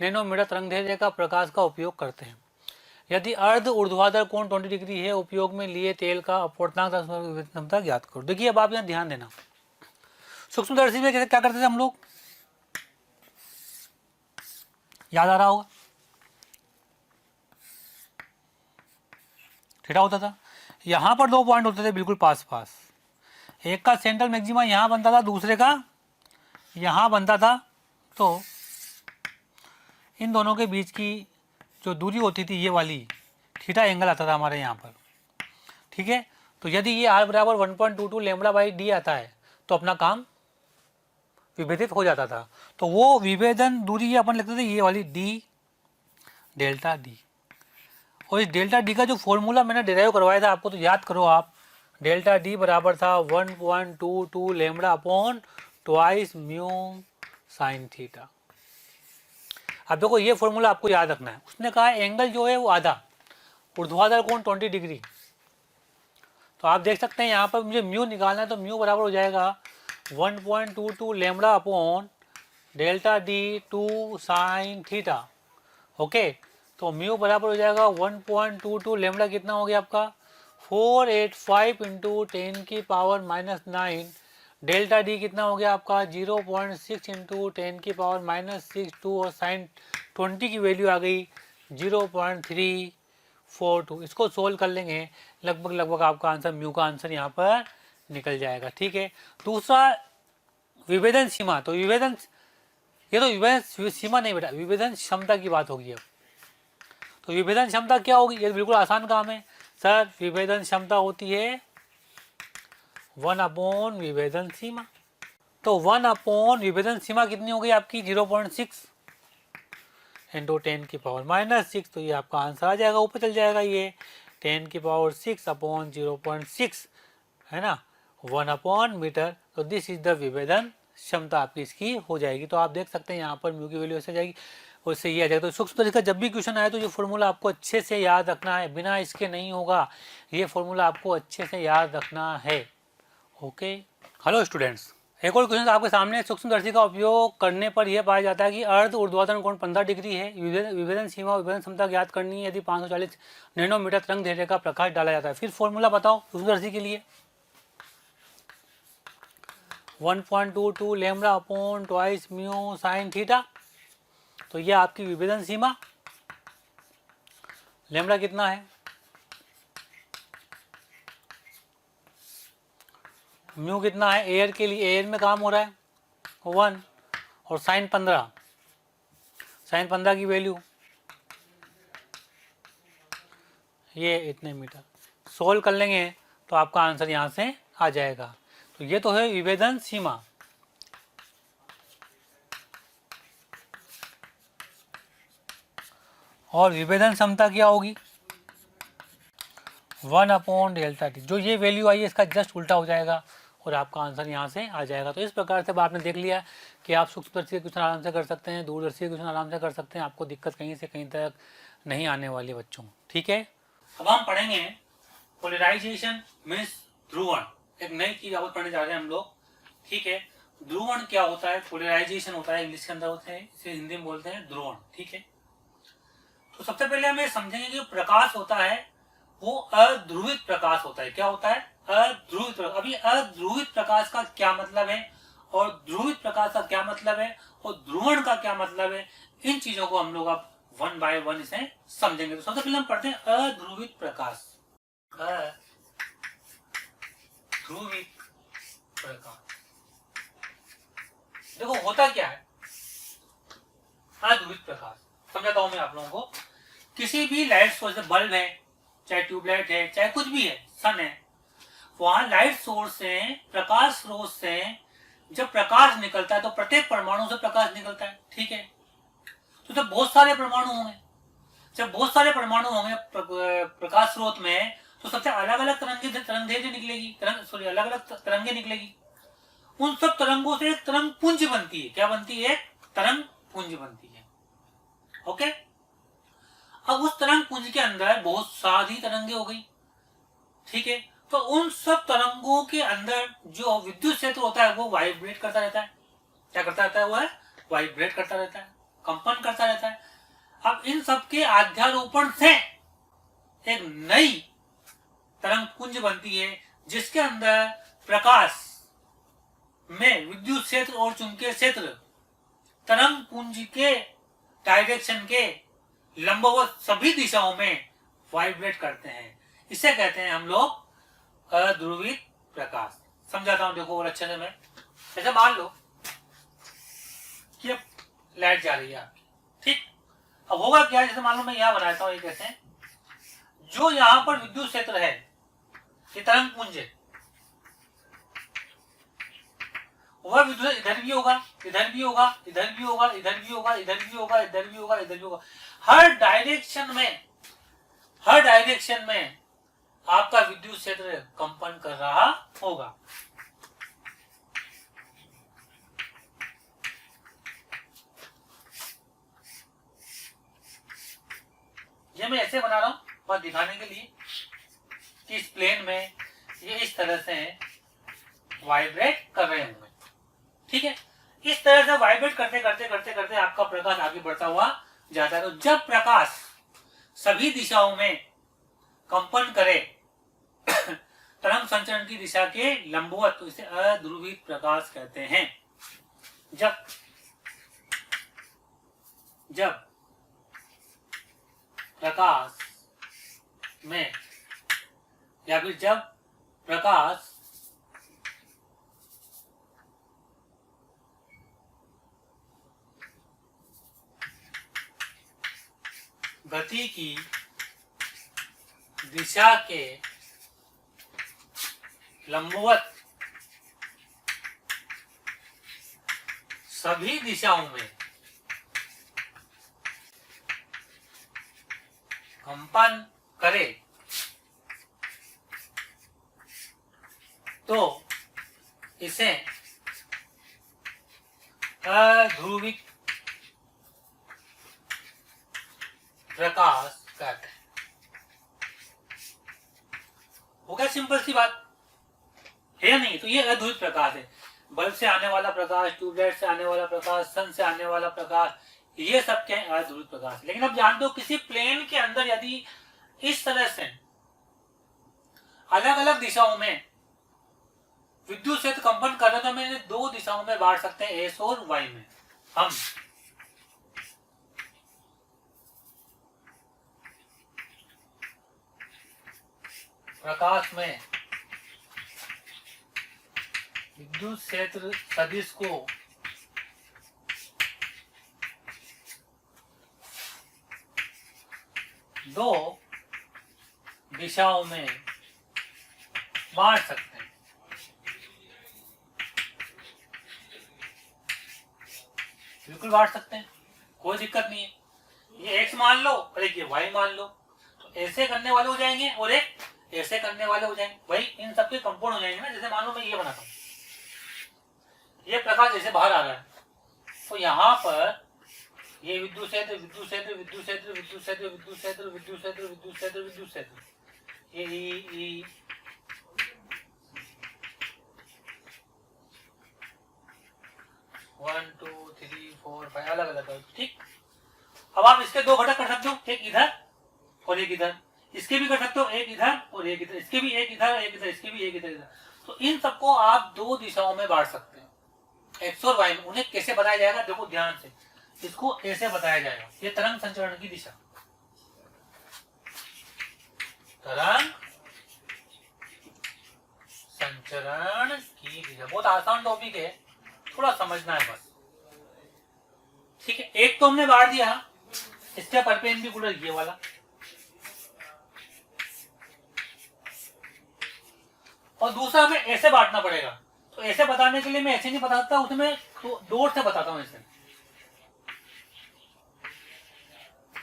नैनोमीटर तरंगदैर्घ्य का प्रकाश का उपयोग करते हैं। यदि अर्ध ऊर्ध्वाधर कोण 20 डिग्री है, उपयोग में लिए तेल का अपवर्तनांक क्षमता ज्ञात करो। देखिए अब आप यहाँ ध्यान देना, सूक्ष्मदर्शी में क्या करते थे हम लोग? याद आ रहा होगा, थीटा होता था। यहाँ पर 2 पॉइंट होते थे बिल्कुल पास पास, एक का सेंट्रल मैक्सिमा यहाँ बनता था, दूसरे का यहाँ बनता था। तो इन दोनों के बीच की जो दूरी होती थी ये वाली, थीटा एंगल आता था हमारे यहाँ पर, ठीक है। तो यदि ये r बराबर 1.22 लैम्बडा बाई डी आता है तो अपना काम विभेदित हो जाता था। तो वो विभेदन दूरी ये अपन लिखते थे ये वाली डी डेल्टा डी, और इस डेल्टा डी का जो फॉर्मूला मैंने डिराइव करवाया था आपको, तो याद करो आप, डेल्टा डी बराबर था 1.22 lambda upon twice mu sine theta. अब देखो ये फॉर्मूला आपको याद रखना है। उसने कहा एंगल जो है वो आधा, ऊर्ध्वाधर कोण 20 डिग्री। तो आप देख सकते हैं यहाँ पर मुझे म्यू निकालना है, तो म्यू बराबर हो जाएगा 1.22 lambda upon delta D 2 sine theta. Okay, तो म्यू बराबर हो जाएगा 1.22 लैम्बडा कितना हो गया आपका? 485 इंटू 10 की पावर माइनस 9। डेल्टा डी कितना हो गया आपका? 0.6 इंटू 10 की पावर माइनस 6 और साइन 20 की वैल्यू आ गई 0.342। इसको सोल्व कर लेंगे, लगभग आपका आंसर, म्यू का आंसर यहाँ पर निकल जाएगा, ठीक है। दूसरा विभेदन सीमा। तो विभेदन, ये तो विभेदन सीमा नहीं बेटा, विभेदन क्षमता की बात होगी अब। तो विभेदन क्षमता क्या होगी? ये बिल्कुल आसान काम है सर। विभेदन क्षमता होती है 1 अपॉन विभेदन सीमा। तो 1 अपॉन विभेदन सीमा कितनी हो गई आपकी? 0.6 इंटू 10 की पावर माइनस 6। तो ये आपका आंसर आ जाएगा, ऊपर चल जाएगा ये 10 की पावर 6 अपॉन 0.6 है ना, 1 अपॉन मीटर। तो दिस इज द विभेदन क्षमता आपकी इसकी हो जाएगी। तो आप देख सकते हैं यहाँ पर म्यू की वैल्यू ऐसे जाएगी, उससे ये आ जाएगा। तो सूक्ष्म तरीका जब भी क्वेश्चन आए तो ये फॉर्मूला आपको अच्छे से याद रखना है, बिना इसके नहीं होगा। ये फॉर्मूला आपको अच्छे से याद रखना है, ओके। हेलो स्टूडेंट्स, एक और क्वेश्चन आपके सामने, सूक्ष्मदर्शी का उपयोग करने पर यह पाया जाता है कि अर्ध ऊर्ध्वाधर कोण 15 डिग्री है, विभेदन सीमा विभेदन क्षमता ज्ञात करनी है यदि 540 नैनोमीटर तरंग दैर्ध्य का प्रकाश डाला जाता है। फिर फॉर्मूला बताओ सूक्ष्मदर्शी के लिए। 1.22 lambda upon twice mu sine theta. तो ये आपकी विभेदन सीमा, लैम्ब्डा कितना है, म्यू कितना है, एयर के लिए एयर में काम हो रहा है 1, और साइन 15, साइन 15 की वैल्यू ये इतने मीटर। सोल्व कर लेंगे तो आपका आंसर यहाँ से आ जाएगा। तो ये तो है विभेदन सीमा। और विभेदन क्षमता क्या होगी, 1/Δt। जो ये वैल्यू आई है इसका जस्ट उल्टा हो जाएगा और आपका आंसर यहाँ से आ जाएगा। तो इस प्रकार से अब आपने देख लिया कि आप सूक्ष्मदर्शी के क्वेश्चन आराम से कर सकते हैं, दूरदर्शी के क्वेश्चन आराम से कर सकते हैं, आपको दिक्कत कहीं से कहीं तक नहीं आने वाली बच्चों। ठीक है, अब हम पढ़ेंगे पोलराइजेशन मीन्स ध्रुवण। एक नई चीज आप पढ़ने जा रहे हैं हम लोग। ठीक है, ध्रुवण क्या होता है, पोलराइजेशन होता है, इंग्लिश के अंदर होते हैं, इसे हिंदी में बोलते हैं ध्रुवण। ठीक है, तो सबसे पहले हम ये समझेंगे कि प्रकाश होता है वो अध्रुवित प्रकाश होता है। क्या होता है, अध्रुवित प्रकाश। अभी अध्रुवित प्रकाश का क्या मतलब है और ध्रुवित प्रकाश का क्या मतलब है और ध्रुवण का क्या मतलब है, इन चीजों को हम लोग अब 1 बाय 1 इसे समझेंगे। तो सबसे पहले हम पढ़ते हैं अध्रुवित प्रकाश। अध्रुवित प्रकाश देखो होता क्या है, अध्रुवित प्रकाश समझाता हूं मैं आप लोगों को। किसी भी लाइट सोर्स, बल्ब है, चाहे ट्यूबलाइट है, चाहे कुछ भी है, सन है, वहां लाइट सोर्स से, प्रकाश स्रोत से जब प्रकाश निकलता है तो प्रत्येक परमाणु से प्रकाश निकलता है। ठीक है, तो जब बहुत सारे परमाणु होंगे, जब बहुत सारे परमाणु होंगे प्रकाश स्रोत में, तो सबसे अलग अलग तरंगे निकलेगी, अलग अलग तरंगे निकलेगी। उन सब तरंगों से एक तरंग पुंज बनती है। क्या बनती है, एक तरंग पुंज बनती है। ओके, अब उस तरंग पुंज के अंदर बहुत सारी तरंगे हो गई। ठीक है, तो उन सब तरंगों के अंदर जो विद्युत क्षेत्र होता है वो वाइब्रेट करता रहता है। क्या करता रहता है, वो है वाइब्रेट करता रहता है, कंपन करता रहता है। अब इन सब के अध्यारोपण से एक नई तरंग पुंज बनती है जिसके अंदर प्रकाश में विद्युत क्षेत्र और चुंबकीय क्षेत्र तरंग पुंज के डायरेक्शन के लंबवत सभी दिशाओं में वाइब्रेट करते हैं। इसे कहते हैं हम लोग अध्रुवित प्रकाश। समझाता हूं, देखो और अच्छे से मैं। जैसे मान लो कि अब लाइट जा रही है आपकी, ठीक, अब होगा क्या, जैसे मान लो मैं यहां बनाता हूं, कैसे, जो यहां पर विद्युत क्षेत्र है, ये तरंग पुंज है, वह विद्युत इधर भी होगा, इधर भी होगा, इधर भी होगा, इधर भी होगा, इधर भी होगा, इधर भी होगा, इधर भी होगा। हर डायरेक्शन में आपका विद्युत क्षेत्र कंपन कर रहा होगा। ये मैं ऐसे बना रहा हूं बस दिखाने के लिए कि इस प्लेन में ये इस तरह से वाइब्रेट कर रहे होंगे। ठीक है, इस तरह से वाइब्रेट करते करते करते करते आपका प्रकाश आगे बढ़ता हुआ जाता है। तो जब प्रकाश सभी दिशाओं में कंपन करे तरंग संचरण की दिशा के लंबवत, तो इसे अध्रुवित प्रकाश कहते हैं। जब प्रकाश में या फिर जब प्रकाश गति की दिशा के लंबवत सभी दिशाओं में कंपन करे तो इसे अध्रुवित प्रकाश कहते हैं। हो गया, सिंपल सी बात है या नहीं। तो ये अध्रुवित प्रकाश है। बल्ब से आने वाला प्रकाश, ट्यूबलाइट से आने वाला प्रकाश, सन से आने वाला प्रकाश, ये सब क्या है? अध्रुवित प्रकाश। लेकिन अब जानते हो किसी प्लेन के अंदर यदि इस तरह से अलग अलग दिशाओं में विद्युत क्षेत्र कंपन कर रहे तो हम इन्हें दो दिशाओं में बांट सकते हैं, एस और वाई में। हम प्रकाश में विद्युत क्षेत्र सदिश को दो दिशाओं में बांट सकते हैं। बिल्कुल बांट सकते हैं, कोई दिक्कत नहीं है। ये x मान लो और एक ये y मान लो, तो ऐसे करने वाले हो जाएंगे और एक ऐसे करने वाले हो जाएंगे। भाई इन सबके कंपाउंड हो जाएंगे ना। जैसे मान लो मैं ये बनाता हूँ, ये प्रकाश ऐसे बाहर आ रहा है, तो यहाँ पर ये विद्युत क्षेत्र, विद्युत क्षेत्र, विद्युत क्षेत्र, विद्युत क्षेत्र, विद्युत क्षेत्र, विद्युत क्षेत्र, विद्युत क्षेत्र, विद्युत क्षेत्र, ये ई 1 2 3 4 5 अलग अलग है, ठीक। अब आप इसके दो घटक कर सकते हो, एक इधर और एक इधर। इसके भी कर सकते हो, एक इधर और एक इधर। इसके भी एक इधर, एक इधर, इसके भी एक इधर इधर। तो इन सबको आप दो दिशाओं में बांट सकते हैं, एक्स और वाई में। उन्हें कैसे बताया जाएगा? देखो ध्यान से, इसको ऐसे बताया जाएगा, ये तरंग संचरण की दिशा, तरंग संचरण की दिशा। बहुत आसान टॉपिक है, थोड़ा समझना है बस, ठीक है। एक तो हमने बांट दिया इसके परपेंडिकुलर ये वाला, और दूसरा हमें ऐसे बांटना पड़ेगा। तो ऐसे बताने के लिए मैं ऐसे नहीं बता सकता, उसमें तो दो से बताता हूं ऐसे।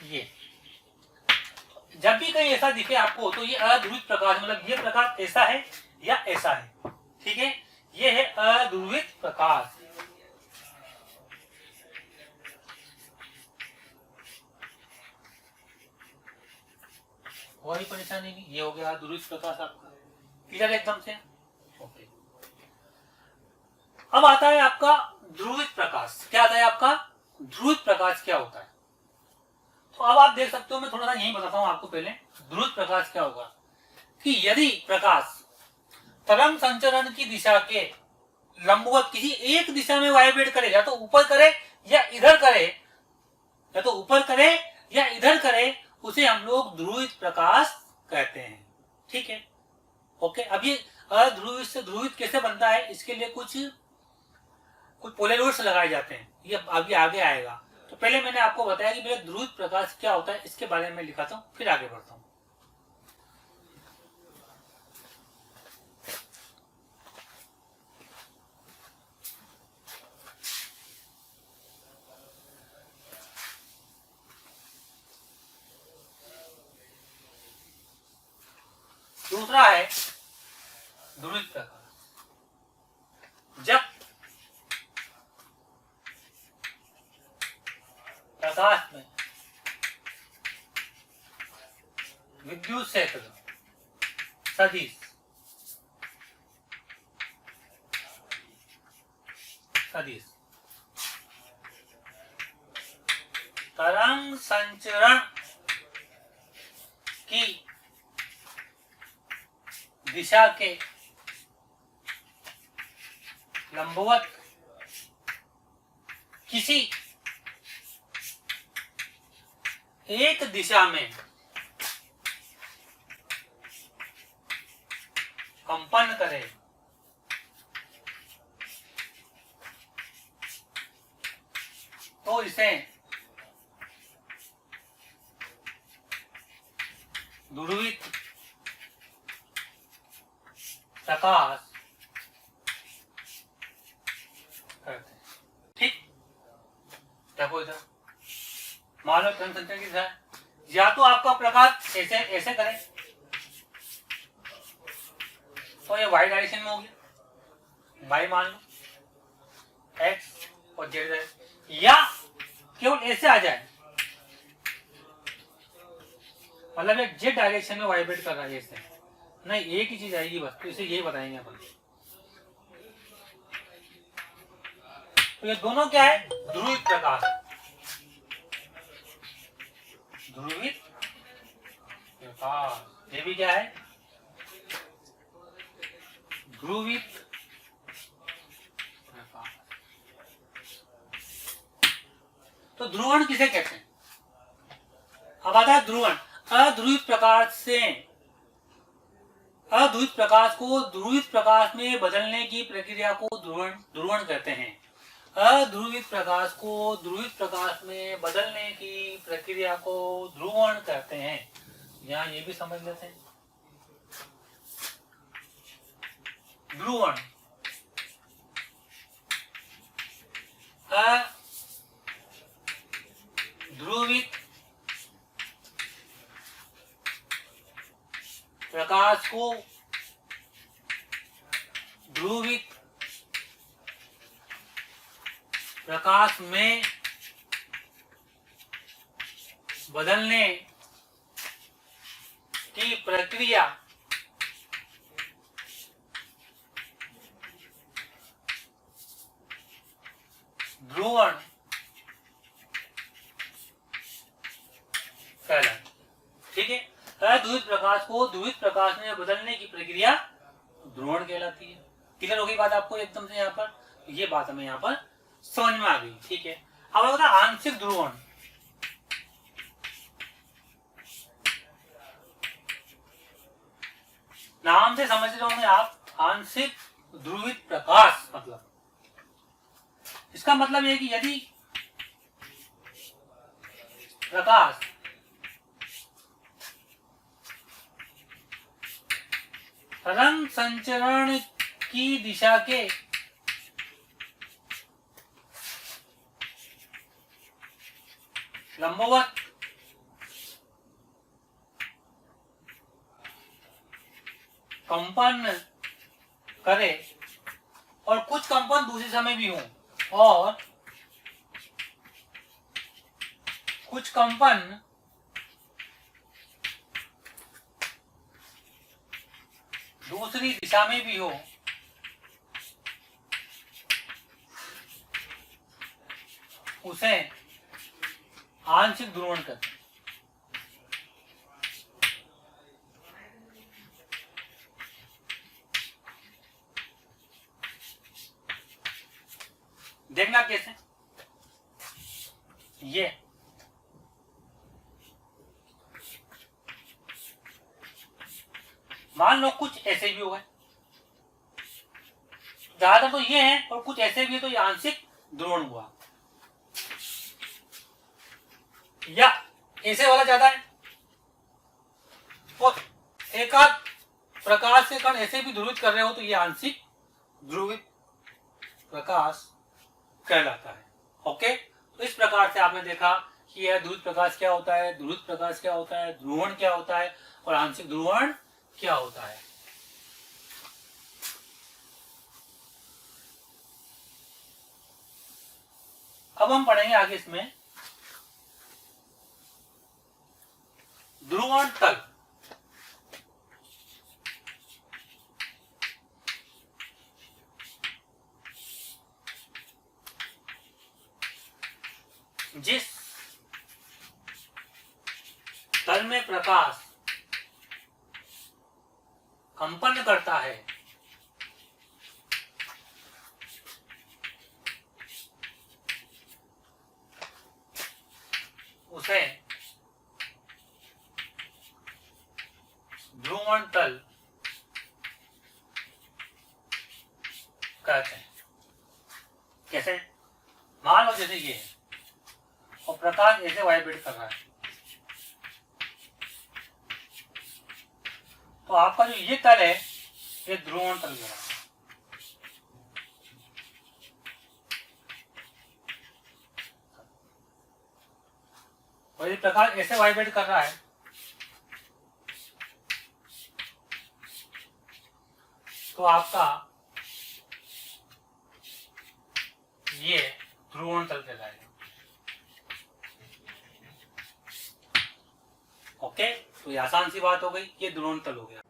ये जब भी कहीं ऐसा दिखे आपको तो ये अध्रुवित प्रकाश, मतलब ये प्रकाश ऐसा है या ऐसा है, ठीक है। ये है अध्रुवित प्रकाश। कोई परेशानी नहीं, ये हो गया अध्रुवित प्रकाश आपका, क्लियर एकदम से। ओके, अब आता है आपका ध्रुवित प्रकाश। क्या आता है आपका? ध्रुवित प्रकाश क्या होता है? तो अब आप देख सकते हो, मैं थोड़ा सा यही बताता हूं आपको पहले। ध्रुवित प्रकाश क्या होगा कि यदि प्रकाश तरंग संचरण की दिशा के लंबवत किसी एक दिशा में वाइब्रेट करे, या तो ऊपर करे या इधर करे, या तो ऊपर करे या इधर करे, उसे हम लोग ध्रुवित प्रकाश कहते हैं, ठीक है। ओके, अब ये अध्रुवित से ध्रुवित कैसे बनता है, इसके लिए कुछ पोलैरिटीज लगाए जाते हैं, ये अभी आगे आएगा। तो पहले मैंने आपको बताया कि मेरा ध्रुवित प्रकाश क्या होता है, इसके बारे में लिखाता हूं, फिर आगे बढ़ता हूं। दूसरा है ध्रुवित प्रकाश। जब प्रकाश में विद्युत क्षेत्र सदिश तरंग संचरण की दिशा के लंबवत किसी एक दिशा में कंपन करे तो इसे ध्रुवित प्रकाश करते हैं, ठीक। देखो इधर मान लो तरंग संचरण की दिशा, या तो आपका प्रकाश ऐसे ऐसे करे तो ये वाई डायरेक्शन में हो गया, वाई मान लो, एक्स और जेड, या केवल ऐसे आ जाए, मतलब ये जेड डायरेक्शन में वाइब्रेट कर रहा है ऐसे, नहीं एक ही चीज आएगी बस। तो इसे यही बताएंगे अपन, तो ये दोनों क्या है? ध्रुवित प्रकाश। ध्रुवित प्रकाश, ये भी क्या है? ध्रुवित प्रकाश। तो ध्रुवण किसे कहते हैं? अब आता है ध्रुवण। अध्रुवित प्रकाश से अध्रुवित प्रकाश को ध्रुवित प्रकाश में बदलने की प्रक्रिया को ध्रुवण कहते हैं। अध्रुवित प्रकाश को ध्रुवित प्रकाश में बदलने की प्रक्रिया को ध्रुवण कहते हैं। यहाँ ये भी समझ लेते हैं। ध्रुवण अध्रुवित प्रकाश को ध्रुवित प्रकाश में बदलने की प्रक्रिया ध्रुवण कहलाती। ठीक है, अध्रुवित प्रकाश को ध्रुवित प्रकाश में बदलने की प्रक्रिया ध्रुवण कहलाती है। क्लियर हो गई बात आपको एकदम से? यहाँ पर ये बात हमें यहाँ पर समझ में आ गई। ठीक है, अब होता है आंशिक ध्रुवण। नाम से समझ रहे होंगे आप, आंशिक ध्रुवित प्रकाश मतलब, इसका मतलब यह कि यदि प्रकाश तरंग संचरण की दिशा के लंबवत कंपन करे और कुछ कंपन दूसरे समय भी हो, और कुछ कंपन दूसरी दिशा में भी हो, उसे आंशिक ध्रुवण कहते हैं। देखना कैसे, ये मान लो कुछ ऐसे भी हुआ है, ज्यादा तो ये है, और कुछ ऐसे भी है, तो ये आंशिक ध्रुवण हुआ। या ऐसे वाला ज्यादा है, और एकाध प्रकाश के कण ऐसे भी ध्रुवित कर रहे हो, तो ये आंशिक ध्रुवित प्रकाश कहलाता है। ओके, तो इस प्रकार से आपने देखा कि यह ध्रुवित प्रकाश क्या होता है, ध्रुवित प्रकाश क्या होता है, ध्रुवण क्या होता है, और आंशिक ध्रुवण क्या होता है। अब हम पढ़ेंगे आगे इसमें ध्रुवण तल। जिस तल में प्रकाश कंपन करता है, उसे ध्रुवण तल कहते हैं। कैसे? मान लो जैसे ये है और प्रकाश ऐसे वाइब्रेट कर रहा है, तो आपका जो ये तल है ये ध्रुवण तल कहलाता है। और ये प्रकाश ऐसे वाइब्रेट कर रहा है, तो आपका ये ध्रुवण तल कहलाएगा। ओके, तो ये आसान सी बात हो गई, ये ध्रुवण तल हो गया।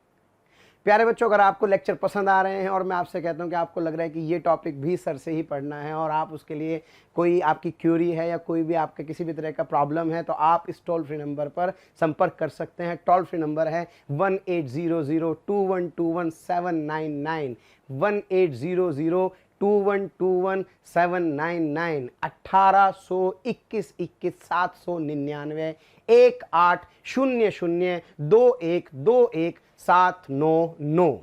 प्यारे बच्चों, अगर आपको लेक्चर पसंद आ रहे हैं और मैं आपसे कहता हूं कि आपको लग रहा है कि ये टॉपिक भी सर से ही पढ़ना है और आप उसके लिए कोई आपकी क्यूरी है या कोई भी आपके किसी भी तरह का प्रॉब्लम है, तो आप इस टोल फ्री नंबर पर संपर्क कर सकते हैं। टोल फ्री नंबर है 18002121 799 1800212799 1821 799 18002121 799।